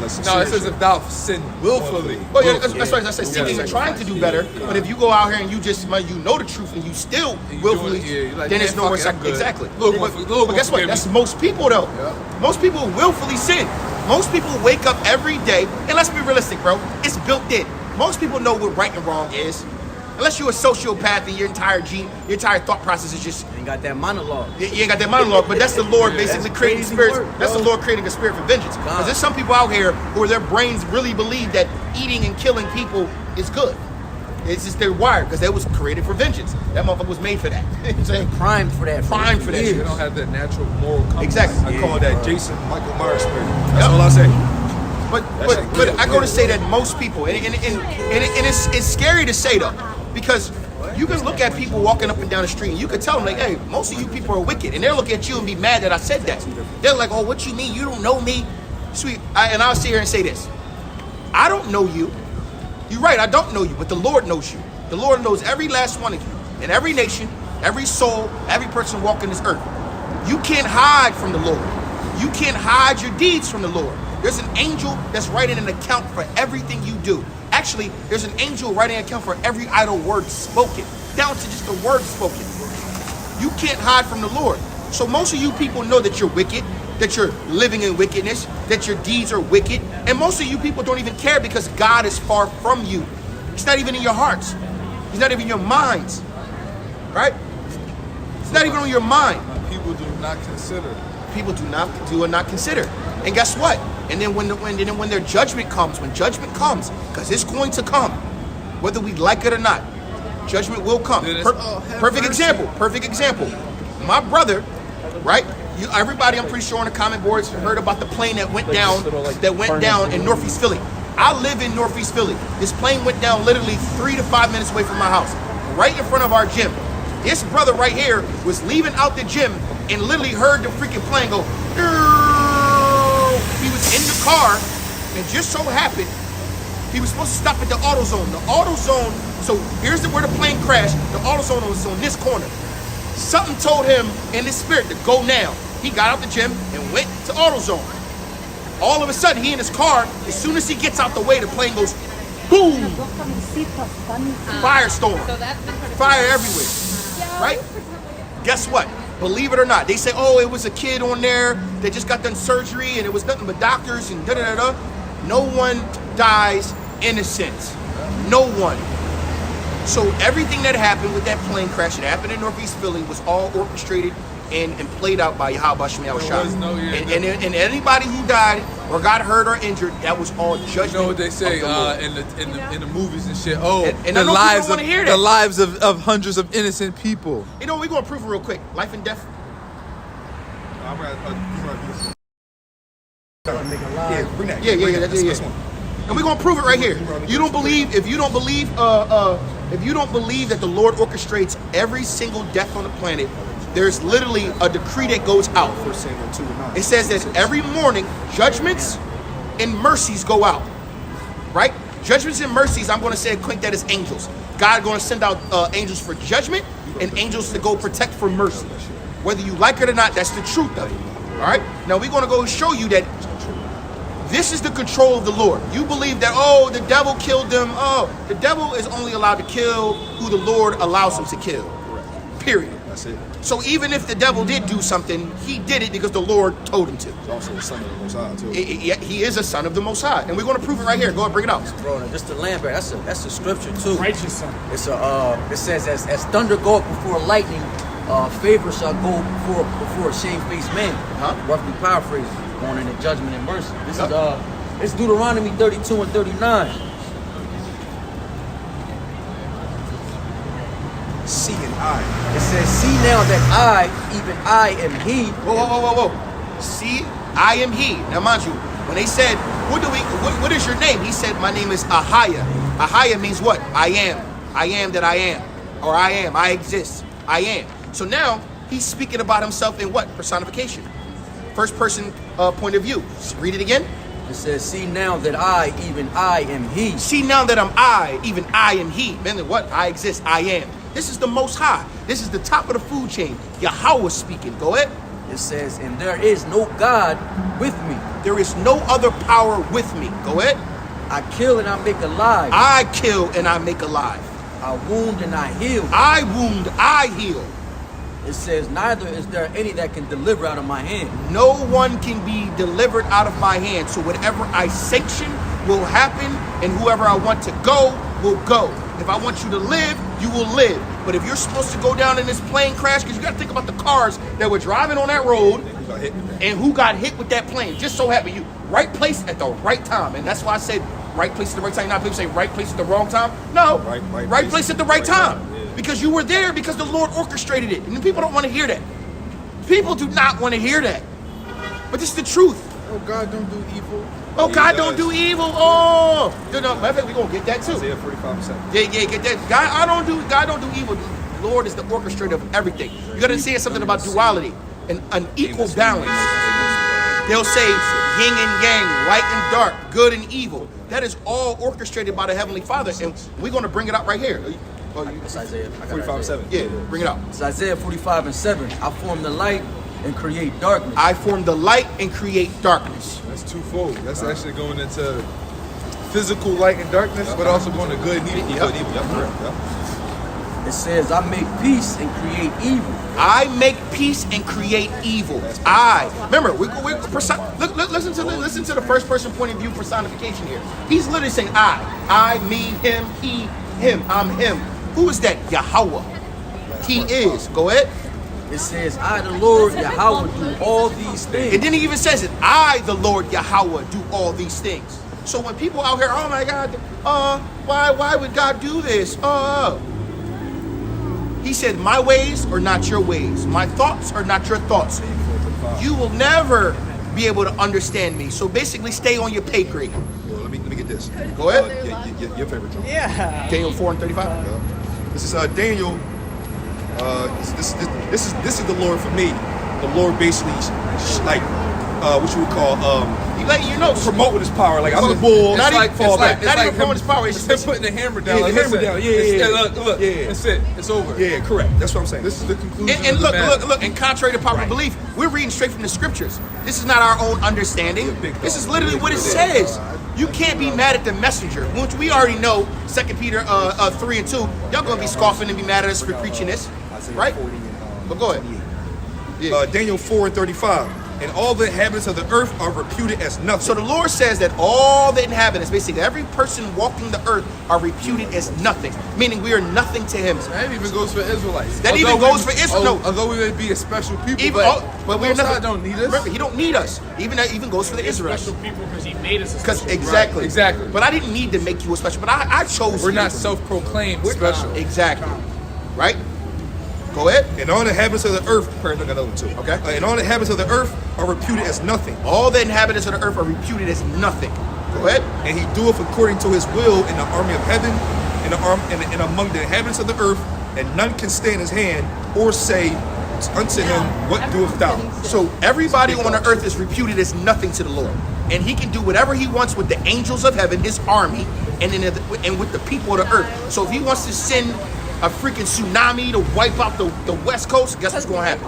if thou sin willfully. Oh yeah, that's right. I said seeking and trying to do better. But if you go out here and you just you know the truth and you still willfully, then it's no more sacrifice. Exactly. But guess what? That's most people though. Yeah. Most people willfully sin. Most people wake up every day, and let's be realistic, bro. It's built in. Most people know what right and wrong is. Unless you're a sociopath and your entire thought process is just... You ain't got that monologue. You ain't got that monologue, but that's the Lord basically creating spirits. That's the Lord creating a spirit for vengeance. Because there's some people out here who their brains really believe that eating and killing people is good. It's just they're wired because they was created for vengeance. That motherfucker was made for that. You know what I'm saying? Primed for that. Primed for that. They don't have that natural moral compass. Exactly. I call that Jason Michael Myers spirit. That's all I say. But I go to say that most people, and it's scary to say though, because you can look at people walking up and down the street and you can tell them like, hey, most of you people are wicked, and they'll look at you and be mad that I said that. They're like, oh, what you mean? You don't know me? Sweet. And I'll sit here and say this. I don't know you. You're right, I don't know you, but the Lord knows you. The Lord knows every last one of you, in every nation, every soul, every person walking this earth. You can't hide from the Lord. You can't hide your deeds from the Lord. There's an angel that's writing an account for everything you do. Actually, there's an angel writing an account for every idle word spoken, down to just the word spoken. You can't hide from the Lord. So most of you people know that you're wicked, that you're living in wickedness, that your deeds are wicked. And most of you people don't even care because God is far from you. He's not even in your hearts. He's not even in your minds. Right? It's not even on your mind. People do not consider. People do not consider. And guess what? And then when their judgment comes, because it's going to come, whether we like it or not, judgment will come. Perfect example. My brother, right? Everybody, I'm pretty sure on the comment boards heard about the plane that went down in Northeast Philly. I live in Northeast Philly. This plane went down literally 3 to 5 minutes away from my house, right in front of our gym. This brother right here was leaving out the gym and literally heard the freaking plane go. He was in the car, and just so happened he was supposed to stop at the AutoZone. The AutoZone. So here's where the plane crashed. The AutoZone was on this corner. Something told him in his spirit to go now. He got out the gym and went to AutoZone. All of a sudden, he in his car. As soon as he gets out the way, the plane goes boom. Firestorm. Fire everywhere. Right? Guess what? Believe it or not, they say, oh, it was a kid on there that just got done surgery and it was nothing but doctors and da-da-da-da. No one dies innocent. No one. So everything that happened with that plane crash that happened in Northeast Philly was all orchestrated and played out by Yahweh Shem Yahushua. And anybody who died or got hurt or injured, that was all judgment. You know what they say in the movies and shit? Oh, and the lives of hundreds of innocent people. You know, we're gonna prove it real quick. Life and death. Yeah. And we're gonna prove it right here. If you don't believe that the Lord orchestrates every single death on the planet, there's literally a decree that goes out. It says that every morning judgments and mercies go out. Right? Judgments and mercies, I'm going to say equate that as angels. God going to send out angels for judgment and angels to go protect for mercy. Whether you like it or not, that's the truth of it. All right? Now we're going to go show you that this is the control of the Lord. You believe that, oh, the devil killed them. Oh, the devil is only allowed to kill who the Lord allows him to kill. Period. That's it. So even if the devil did do something, he did it because the Lord told him to. He's also a son of the Most High, too. He is a son of the Most High. And we're going to prove it right here. Go ahead, bring it out. Bro, just the Lambert, that's a scripture too. Righteous son. It's it says, as thunder goeth before lightning, favor shall go before a shamefaced man. Roughly paraphrased, going into judgment and mercy. This is it's Deuteronomy 32 and 39. See and I. It says, see now that I, even I am he. Whoa. See, I am he. Now, mind you, When they said, what is your name? He said, my name is Ahaya. Ahaya means what? I am that I am. Or I exist. I am. So now he's speaking about himself in what? Personification. First person point of view. Read it again. It says, see now that I, even I, am he. See now that I'm I, even I am he. Meaning what? I exist. I am. This is the Most High. This is the top of the food chain. Yahweh speaking. Go ahead. It says, and there is no God with me. There is no other power with me. Go ahead. I kill and I make alive. I kill and I make alive. I wound and I heal. I wound, I heal. It says, neither is there any that can deliver out of my hand. No one can be delivered out of my hand. So whatever I sanction will happen, and whoever I want to go will go. If I want you to live, you will live. But if you're supposed to go down in this plane crash, because you got to think about the cars that were driving on that road and who got hit with that plane. Just so happened you right place at the right time. And that's why I said right place at the right time. Not people say right place at the wrong time. No, right place at the right time. Because you were there because the Lord orchestrated it. And people don't want to hear that. People do not want to hear that. But this is the truth. Oh, God don't do evil. Oh, God don't do evil. Oh, matter of fact, we're gonna get that too. Isaiah 45:7. Yeah, get that. God don't do evil. The Lord is the orchestrator of everything. You gotta say something about duality and an equal balance. They'll say yin and yang, light and dark, good and evil. That is all orchestrated by the Heavenly Father, and we're gonna bring it up right here. It's Isaiah. 45:7. Yeah, bring it out. It's Isaiah 45:7. I form the light and create darkness. I form the light and create darkness. That's twofold. That's actually going into physical light and darkness, but also going to good and evil. Good and evil. Yep, correct. Yep. It says, I make peace and create evil. I make peace and create evil. Remember, listen to the first person point of view personification here. He's literally saying I, me, him, he, him. I'm him. Who is that? Yahweh. He is. Go ahead. It says, I, the Lord Yahweh, do all these things. And then he even says it. I, the Lord Yahweh, do all these things. So when people out here, oh my God, why would God do this? He said, my ways are not your ways. My thoughts are not your thoughts. You will never be able to understand me. So basically, stay on your pay grade. Well, let me get this. Go ahead. Your favorite joke. Yeah. Daniel 4:35. This is Daniel. This is the Lord for me. The Lord basically like what you would call He letting you know. promoting his power. Like I'm the bull. Not like- even it's like- not even promoting his power. It's It's just him putting the hammer down. Yeah, like, the hammer listen, down. Yeah, it's- yeah. Look, Yeah. that's it. It's over. Yeah, correct. That's what I'm saying. This is the conclusion. And of the matter. look. And contrary to popular belief, we're reading straight from the scriptures. This is not our own understanding. This is literally what it says. You can't be mad at the messenger, which we already know. 2 Peter 3:2. Y'all gonna be scoffing and be mad at us for preaching this, right? But go ahead. Yeah. Daniel 4:35. And all the inhabitants of the earth are reputed as nothing. So the Lord says that all the inhabitants, basically every person walking the earth, are reputed as nothing, meaning we are nothing to Him. That even goes for Israelites. That even goes for Israel. No. Although we may be a special people, But we're Most High nothing. don't need us. Remember, He don't need us. That even goes for the Israelites. Special people because he made us a Because special exactly. exactly. But I didn't need to make you a special. But I chose. we're you. not self-proclaimed special. Exactly. Right. Go ahead. And all the inhabitants of the earth, look at that one too. Okay. And all the inhabitants of the earth are reputed as nothing. All the inhabitants of the earth are reputed as nothing. Go ahead. And he doeth according to his will in the army of heaven, and among the inhabitants of the earth, and none can stay in his hand or say unto him, what doest thou? So everybody on the earth is reputed as nothing to the Lord. And He can do whatever He wants with the angels of heaven, His army, and with the people of the earth. So if He wants to send a freaking tsunami to wipe out the West Coast, guess what's going to happen?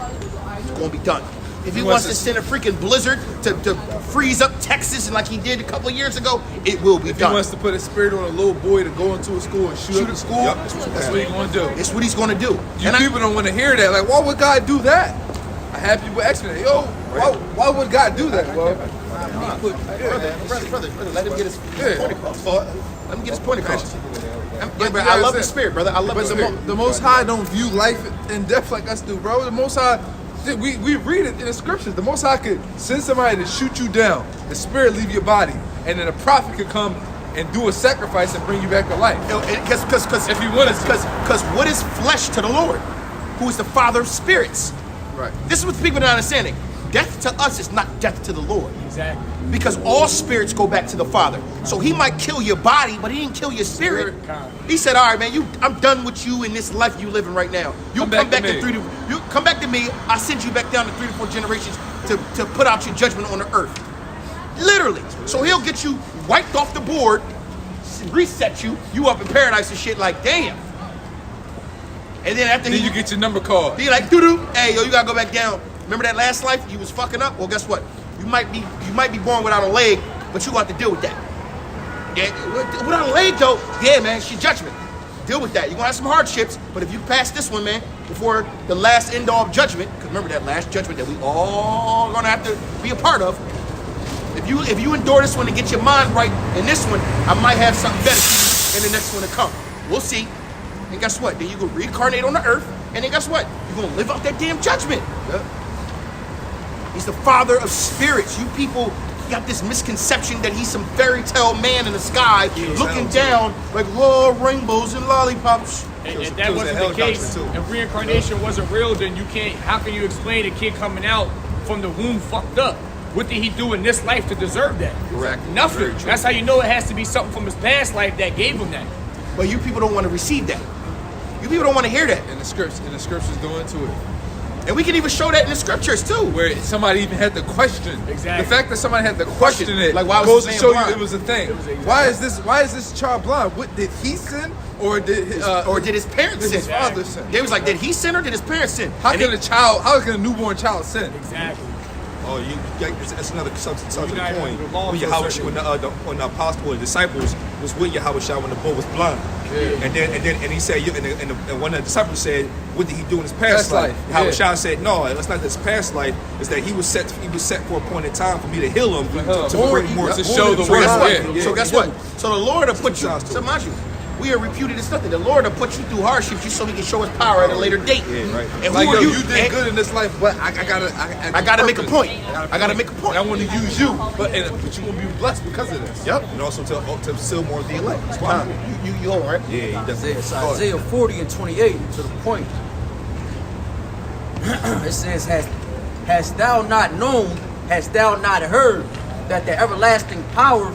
It's going to be done. If He wants to send a freaking blizzard to freeze up Texas, and like He did a couple of years ago, it will be If he done. wants to put a spirit on a little boy to go into a school and shoot up the school, Yep. that's what he's going to do. It's what He's going to do. You people don't want to hear that. Like, why would God do that? I have people ask me that. Yo, why would God do that? Well, Brother, let him get his point across. Let him get his point across. But I love the spirit, brother. I love the spirit. the Most High don't view life and death like us do, bro. The Most High, we read it in the scriptures. The Most High could send somebody to shoot you down, the spirit leave your body, and then a prophet could come and do a sacrifice and bring you back to life. Because If he wanted to. because what is flesh to the Lord, who is the Father of spirits? Right. This is what people are not understanding. death to us is not death to the Lord. Exactly. Because all spirits go back to the Father. So he might kill your body, but he didn't kill your spirit. He said, all right, man, I'm done with you in this life you living right now. You come back to you come back to me. I send you back down to 3 to 4 generations to put out your judgment on the earth. Literally. So he'll get you wiped off the board, reset you up in paradise and shit like, damn. And then after you get your number card. He like, doo-doo, hey, yo, you gotta go back down. Remember that last life you was fucking up? Well, guess what? You might be born without a leg, but you got to deal with that. Yeah, without a leg though, yeah, man, it's your judgment. Deal with that. You're gonna have some hardships, but if you pass this one, man, before the last end all of judgment, because remember that last judgment that we all gonna have to be a part of. If you endure this one and get your mind right in this one, I might have something better for you in the next one to come. We'll see. And guess what? Then you go reincarnate on the earth, and then guess what? You're gonna live out that damn judgment. Yeah. He's the father of spirits. You people got this misconception that he's some fairy tale man in the sky looking down like, oh, rainbows and lollipops. And if that wasn't the case, if reincarnation wasn't real, then how can you explain a kid coming out from the womb fucked up? What did he do in this life to deserve that? Correct. Nothing. That's how you know it has to be something from his past life that gave him that. But you people don't want to receive that. You people don't want to hear that. And the scriptures go into it. And we can even show that in the scriptures too. Where somebody even had the question. Exactly. The fact that somebody had to question it like, why goes was to show blind? you it was a thing. Why is this child blind? What did he sin? Or did his parents sin? His father sin? They was like, did he sin or did his parents sin? How can a newborn child sin? Exactly. Oh, that's another subject to the United point. with the law When for Yahweh, certain. when the apostle and disciples was with Yahweh when the boy was blind, and he said, and one of the disciples said, "What did he do in his past life?" Yahweh said, "No, it's not his past life. It's that he was set for a point in time for me to heal him, to bring more to show the word." So guess what? So the Lord will put you. So mind you, we are reputed as nothing. The Lord will put you through hardships just so He can show His power at a later date. Yeah, right. And Like, who are you? you did good in this life, but I gotta make a point. I gotta make a point. I want to use you, but you're gonna be blessed because of this. Yep. And also to seal more of the elect. That's why. You all right? Yeah, he does. It's Isaiah 40 and 28 to the point. It says, hast thou not known, hast thou not heard, that the everlasting power,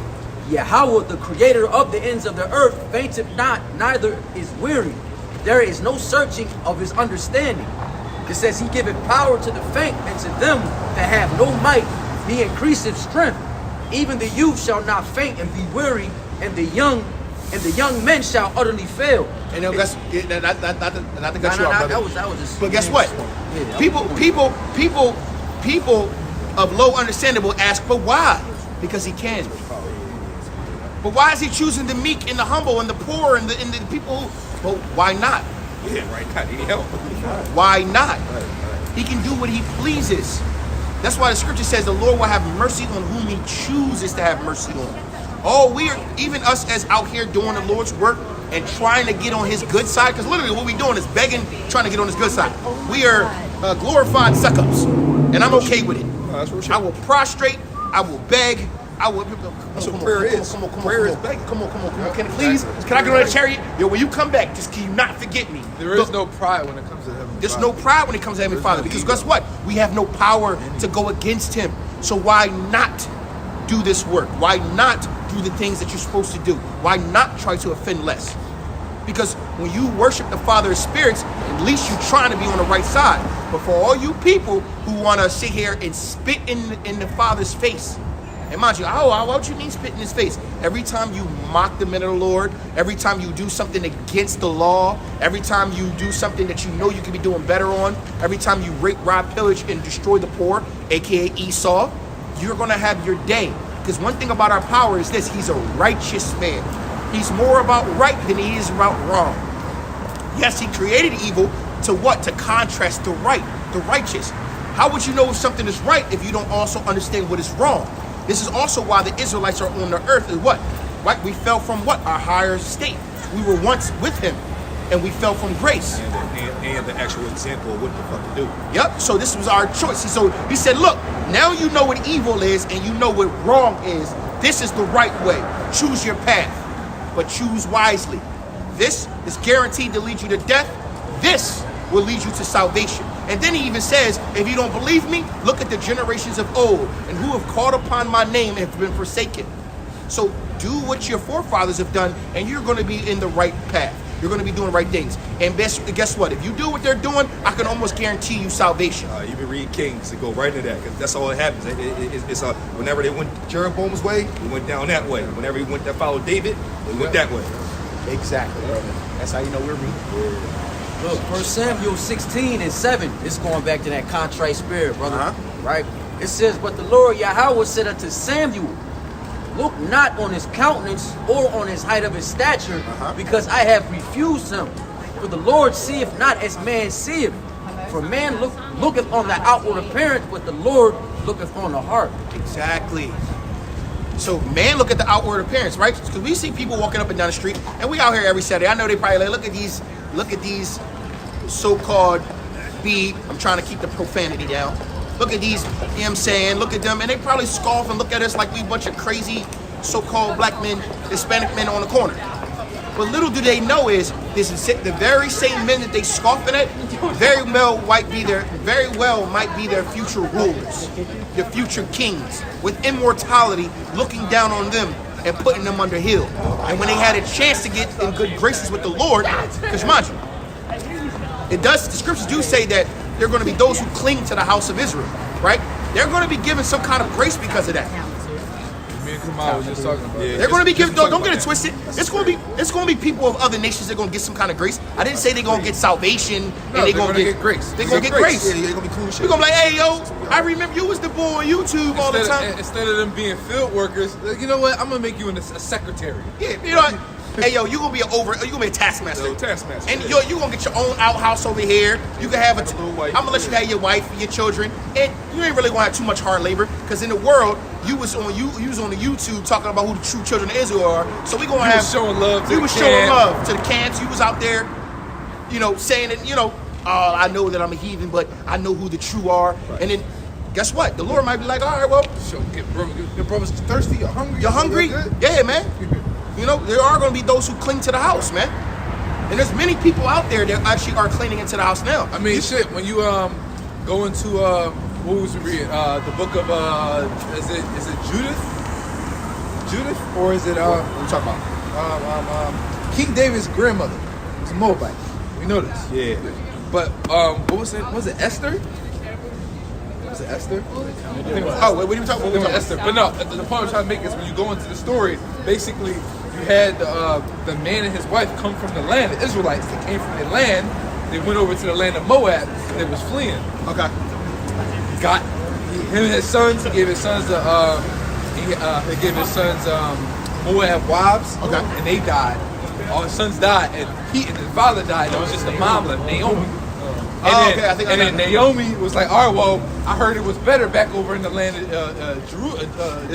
Yahweh, the creator of the ends of the earth, fainteth not, neither is weary. There is no searching of his understanding. It says, he giveth power to the faint, and to them that have no might, he increaseth strength. Even the youth shall not faint and be weary, and the young men shall utterly fail. And then not to cut you off, brother. That was just. But guess what? People of low understanding will ask, but why? Because He can. But why is He choosing the meek and the humble and the poor and the people who? But why not? Yeah, right. God, need help. Why not? He can do what He pleases. That's why the scripture says the Lord will have mercy on whom He chooses to have mercy on. Oh, even us as out here doing the Lord's work and trying to get on His good side, because literally what we're doing is begging, trying to get on His good side. We are glorified suck-ups, and I'm okay with it. I will prostrate, I will beg, I will. That's what prayer is. Prayer is begging. Come on. Can I get on that chariot? Yo, when you come back, just can you not forget me? There is no pride when it comes to Heavenly Father. There's no pride when it comes to Heavenly Father, because guess what? We have no power to go against Him. So why not do this work? Why not do the things that you're supposed to do? Why not try to offend less? Because when you worship the Father of spirits, at least you're trying to be on the right side. But for all you people who want to sit here and spit in the Father's face, and mind you, why would you mean spit in His face? Every time you mock the men of the Lord, every time you do something against the law, every time you do something that you know you could be doing better on, every time you rape, rob, pillage, and destroy the poor, aka Esau, you're going to have your day. Because one thing about our power is this: He's a righteous man. He's more about right than He is about wrong. Yes, He created evil to what? To contrast the right, the righteous. How would you know if something is right if you don't also understand what is wrong? This is also why the Israelites are on the earth. Is what? Right? We fell from what? Our higher state. We were once with Him, and we fell from grace. And the actual example of what the fuck to do. Yep. So this was our choice. So He said, look, now you know what evil is and you know what wrong is. This is the right way. Choose your path, but choose wisely. This is guaranteed to lead you to death. This will lead you to salvation. And then he even says, if you don't believe me, look at the generations of old and who have called upon my name and have been forsaken. So do what your forefathers have done, and you're going to be in the right path. You're going to be doing the right things. And guess what? If you do what they're doing, I can almost guarantee you salvation. You can read Kings and go right into that, because that's all that happens. It's whenever they went Jeroboam's way, they went down that way. Whenever he went that followed David, they went that way. Exactly, brother. That's how you know we're reading. Look, 1 Samuel 16:7. It's going back to that contrite spirit, brother. Right? It says, but the Lord Yahweh said unto Samuel, look not on his countenance or on his height of his stature, because I have refused him. For the Lord seeth not as man seeth. For man looketh on the outward appearance, but the Lord looketh on the heart. Exactly. So man look at the outward appearance, right? Because we see people walking up and down the street, and we out here every Saturday. I know they probably like, look at these so-called I'm trying to keep the profanity down. Look at these, you know what I'm saying? Look at them, and they probably scoff and look at us like we a bunch of crazy so-called black men, Hispanic men on the corner. But little do they know is this is the very same men that they scoffing at very well might be their future rulers, their future kings with immortality, looking down on them and putting them under heel. And when they had a chance to get in good graces with the Lord, because mind you, the scriptures do say that there are going to be those who cling to the house of Israel, right? They're going to be given some kind of grace because of that. Me and Kamal was just talking about it. They're going to be given. Don't get it twisted. It's going to be people of other nations that are going to get some kind of grace. I didn't say they're going to get salvation and they're going to get grace. They're going to get grace. Yeah, they're going to be cool shit. We're going to be like, hey, yo, I remember you was the boy on YouTube all the time. Instead of them being field workers, you know what? I'm going to make you a secretary. Yeah, you know what? Hey, yo, you gonna be a taskmaster. Taskmaster. And you gonna get your own outhouse over here. You can have I'm gonna let you have your wife, your children, and you ain't really gonna have too much hard labor. Because in the world, you was on the YouTube talking about who the true children of Israel are. So we gonna have showing love. You was showing love to the camps. You was out there, saying that I know that I'm a heathen, but I know who the true are. Right. And then guess what? The Lord might be like, all right, well, your brother's thirsty. You're hungry. You're hungry. Yeah, man. There are going to be those who cling to the house, man. And there's many people out there that actually are clinging into the house now. I mean, when you go into what was we reading? The book of is it Judith? Judith, or is it what are you talking about? King David's grandmother was a Moabite. We know this. Yeah. But what was it? Was it Esther? Was it Esther? What are you talking about? Esther. But no, the point I'm trying to make is when you go into the story, basically you had the man and his wife come from the land, the Israelites. They came from their land. They went over to the land of Moab. They was fleeing. Okay. Him and his sons. He gave his sons Moab wives. Okay. And they died. All his sons died, and his father died. It was just the mom left, Naomi. And then Naomi was like, all right, well, I heard it was better back over in the land of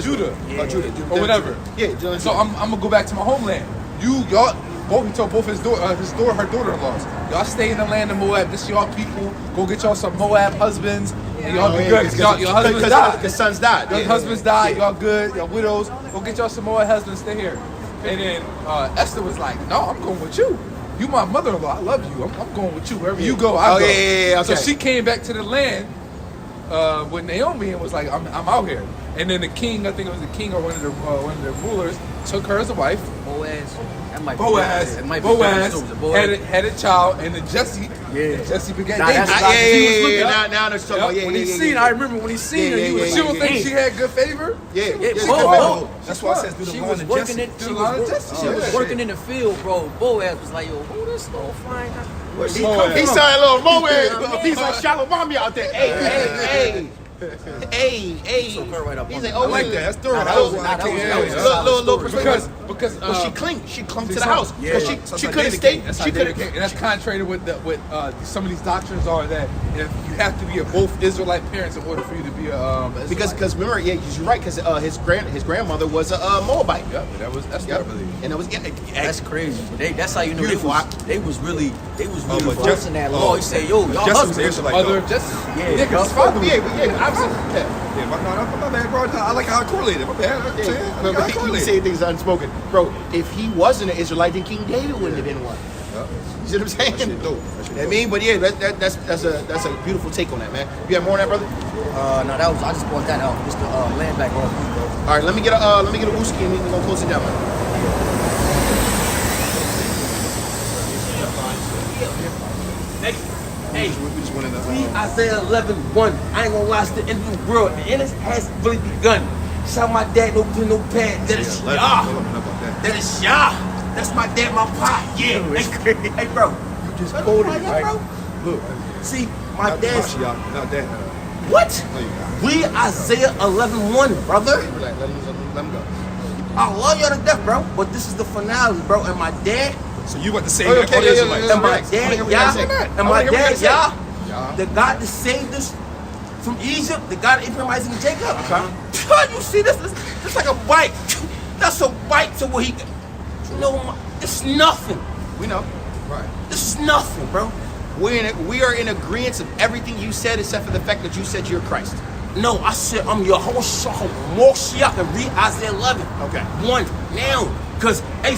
Judah. Or whatever. Yeah. So I'm gonna go back to my homeland. He told both her daughter-in-laws, y'all stay in the land of Moab. This y'all people. Go get y'all some Moab husbands, and y'all be good. Your husbands died. Your sons died. Your husbands died. Y'all good. Y'all widows. Go get y'all some Moab husbands. Stay here. And then Esther was like, no, I'm going with you. You my mother-in-law. I love you. I'm going with you. Wherever you go, I go. Yeah. Okay. So she came back to the land with Naomi and was like, I'm out here. And then the king, I think it was the king or one of the rulers, took her as a wife. Boaz had a child, and then Jesse. Yeah. Jesse began David. Now they're talking about when he seen, I remember when he seen her, he was. She don't think she had good favor. Yeah. That's why I said she was working in the field, bro. Boaz was like, yo, who this little flying? He saw a little Moab. He's like shallow mommy out there. Hey. Hey. He's like, I like that. That's thorough. Because she clung to the house. She couldn't stay. And that's contrary to what some of these doctrines are, that you have to be of both Israelite parents in order for you to be a because remember, you're right, because his grandmother was a Moabite. Yeah, that's what I believe. And it was that's crazy. That's how you know they was really enforcing that law. He said, yo, y'all husbands. Mother of Jesse. Yeah, his father. Yeah, my bad, bro. I like how I correlated. My bad. He saying things unspoken, bro. If he wasn't an Israelite, then King David wouldn't have been one. You see what I'm saying? That shit dope. I mean, but yeah, that's a beautiful take on that, man. You have more on that, brother? No, that was I just brought that out. Just the land back on me, bro. All right, let me get a whiskey and we're gonna close it down, man. Hey, We just wanted to. read Isaiah 11:1. I ain't gonna lie, it's the end of the world. The end has really begun. Shout my dad, no pen, no pad. That is Yah. That is Yah. That's my dad, my pop. Yeah. Hey, bro. You just quoted it, right? bro. Look, See, my not dad's. not that. What? No, you not. Read Isaiah 11:1, brother. Relax, let him go. I love y'all to death, bro. But this is the finale, bro. And my dad, So you want to say Okay, that all the Israelites? and my relax. I wanna dad, hear what you gotta say. Yah, I and wanna my hear what you dad, gotta say. Yah, the God that saved us from Egypt, the God of Abraham, Isaac, and Jacob. You see this? It's like a bite. That's a bite to what he. You know, it's nothing. We know. Right. This is nothing, bro. We are in agreement of everything you said, except for the fact that you said you're Christ. No, I said I'm your whole Moshiach and read Isaiah 11. Okay. 1 now, cause hey,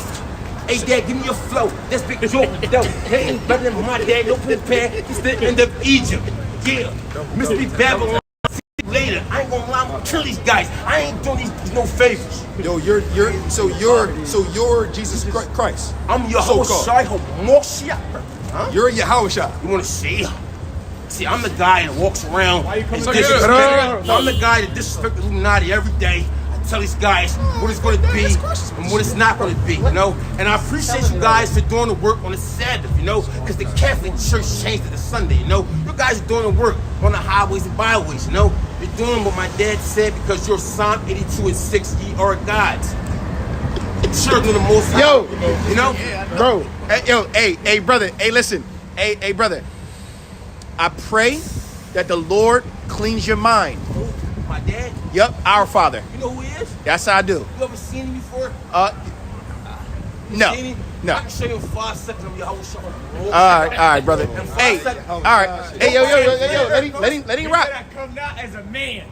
dad, give me your flow. This big joke, though. Hey, ain't better than my dad. No pin pan. It's the end of Egypt. Yeah, Mr. Babylon. Later, I ain't gonna lie. I'm gonna kill these guys. I ain't doing these no favors. Yo, you're Jesus Christ. I'm your So-called. whole Moshiach. Huh? You're Yahushua. You wanna see? See, I'm the guy that walks around and So disrespect. good. I'm the guy that disrespects the Illuminati every day. I tell these guys what it's going to be and what it's not going to be, you know? And I appreciate you guys for doing the work on the Sabbath, you know? Because the Catholic Church changed it to Sunday, you know? You guys are doing the work on the highways and byways, you know? You're doing what my dad said because you're Psalm 82:6, ye are gods. Children of the Most High. Yo. You know? Bro, hey, brother, hey, listen, hey, brother. I pray that the Lord cleans your mind. My dad, Yup, our Father. you know who he is? That's how I do. You ever seen him before? No, Seen him? no. I can show you in 5 seconds of your whole show. All right, brother. In 5 Hey, seconds. all right. Hey, yo, let him rock. I come out as a man.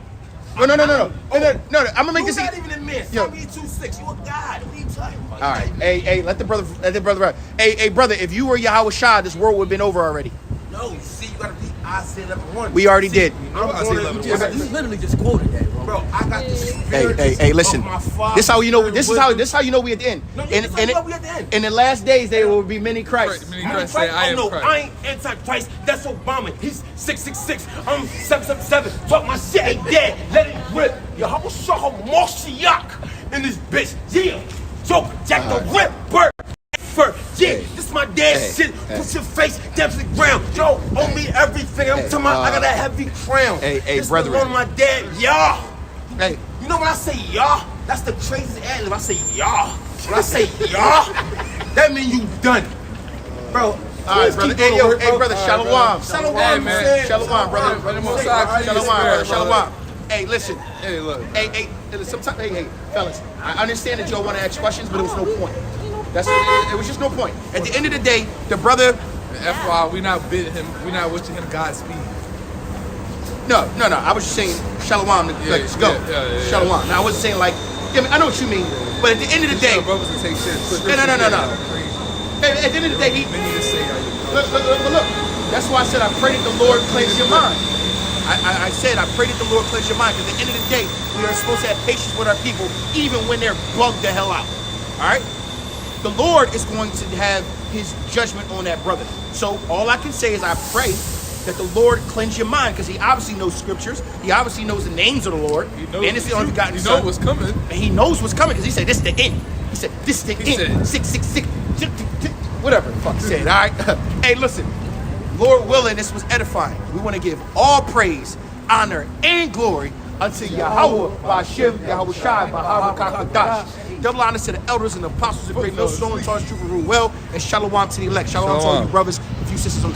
No. I'm gonna make You're this. not even a man. Yo. Psalm 82:6. You a god. What are you talking about? All right, hey, let the brother rock. Hey, brother, if you were Yahweh Shah, this world would have been over already. No, you see, you gotta read Isaiah 11:1. We already did. I'm Isaiah gonna 11:1. you literally just quoted that, bro. I got this. Hey, listen. Of my father. This how you know. This is how you know we at the end. No, this how you know we at the end. In the last days, there will be many Christ. Many Christ say, I am no, Christ. I ain't anti-Christ. That's Obama. He's 666. I'm 777. Talk my shit. Ain't dead. Let it rip. Yo, how was Shah Moshiach in this bitch? Yeah. So Jack the Ripper. Yeah, this my dad's shit. Put your face down to the ground. Yo, owe me everything. I'm talking about I got a heavy crown. Hey, this brethren. is on my dad, y'all. Hey, You know when I say y'all, that's the craziest ad lib. I say y'all. When I say y'all, that means you done. Bro, all right, brother. Hey, brother. Shalom. Shalom, Hey, man. Shalom, brother. Brother Mosai, Shalom, brother. Shalom. Hey, listen. Hey, look. Hey, sometimes, hey, fellas, I understand that y'all want to ask questions, but it was no point. It was just no point. At the end of the day, the brother. FYI, we not bidding him. We not wishing him Godspeed. No. I was just saying shalom. Let's go. Yeah. Shalom. Now I wasn't saying like. I know what you mean, but at the end of the day, brothers will take shit. No. Hey, at the end of the day, look. That's why I said I pray that the Lord cleanse your mind. I said I pray that the Lord cleanse your mind because at the end of the day, we are supposed to have patience with our people, even when they're bugged the hell out. All right. The Lord is going to have his judgment on that brother. So all I can say is I pray that the Lord cleanse your mind because he obviously knows scriptures. He obviously knows the names of the Lord. And it's the only begotten Son. He knows what's coming. And he knows what's coming because he said, this is the end. He said, this is the end. said- 666. Whatever the fuck he said, all right? Hey, listen. Lord willing, this was edifying. We want to give all praise, honor, and glory unto Yahweh, Ba'ashem, Yahweh Shai, Ba'Hara Kakadash. Double honors to the elders and the apostles of Great Millstone, and Charles Trooper rule well, and shalom to the elect. Shalom to all you brothers and few sisters on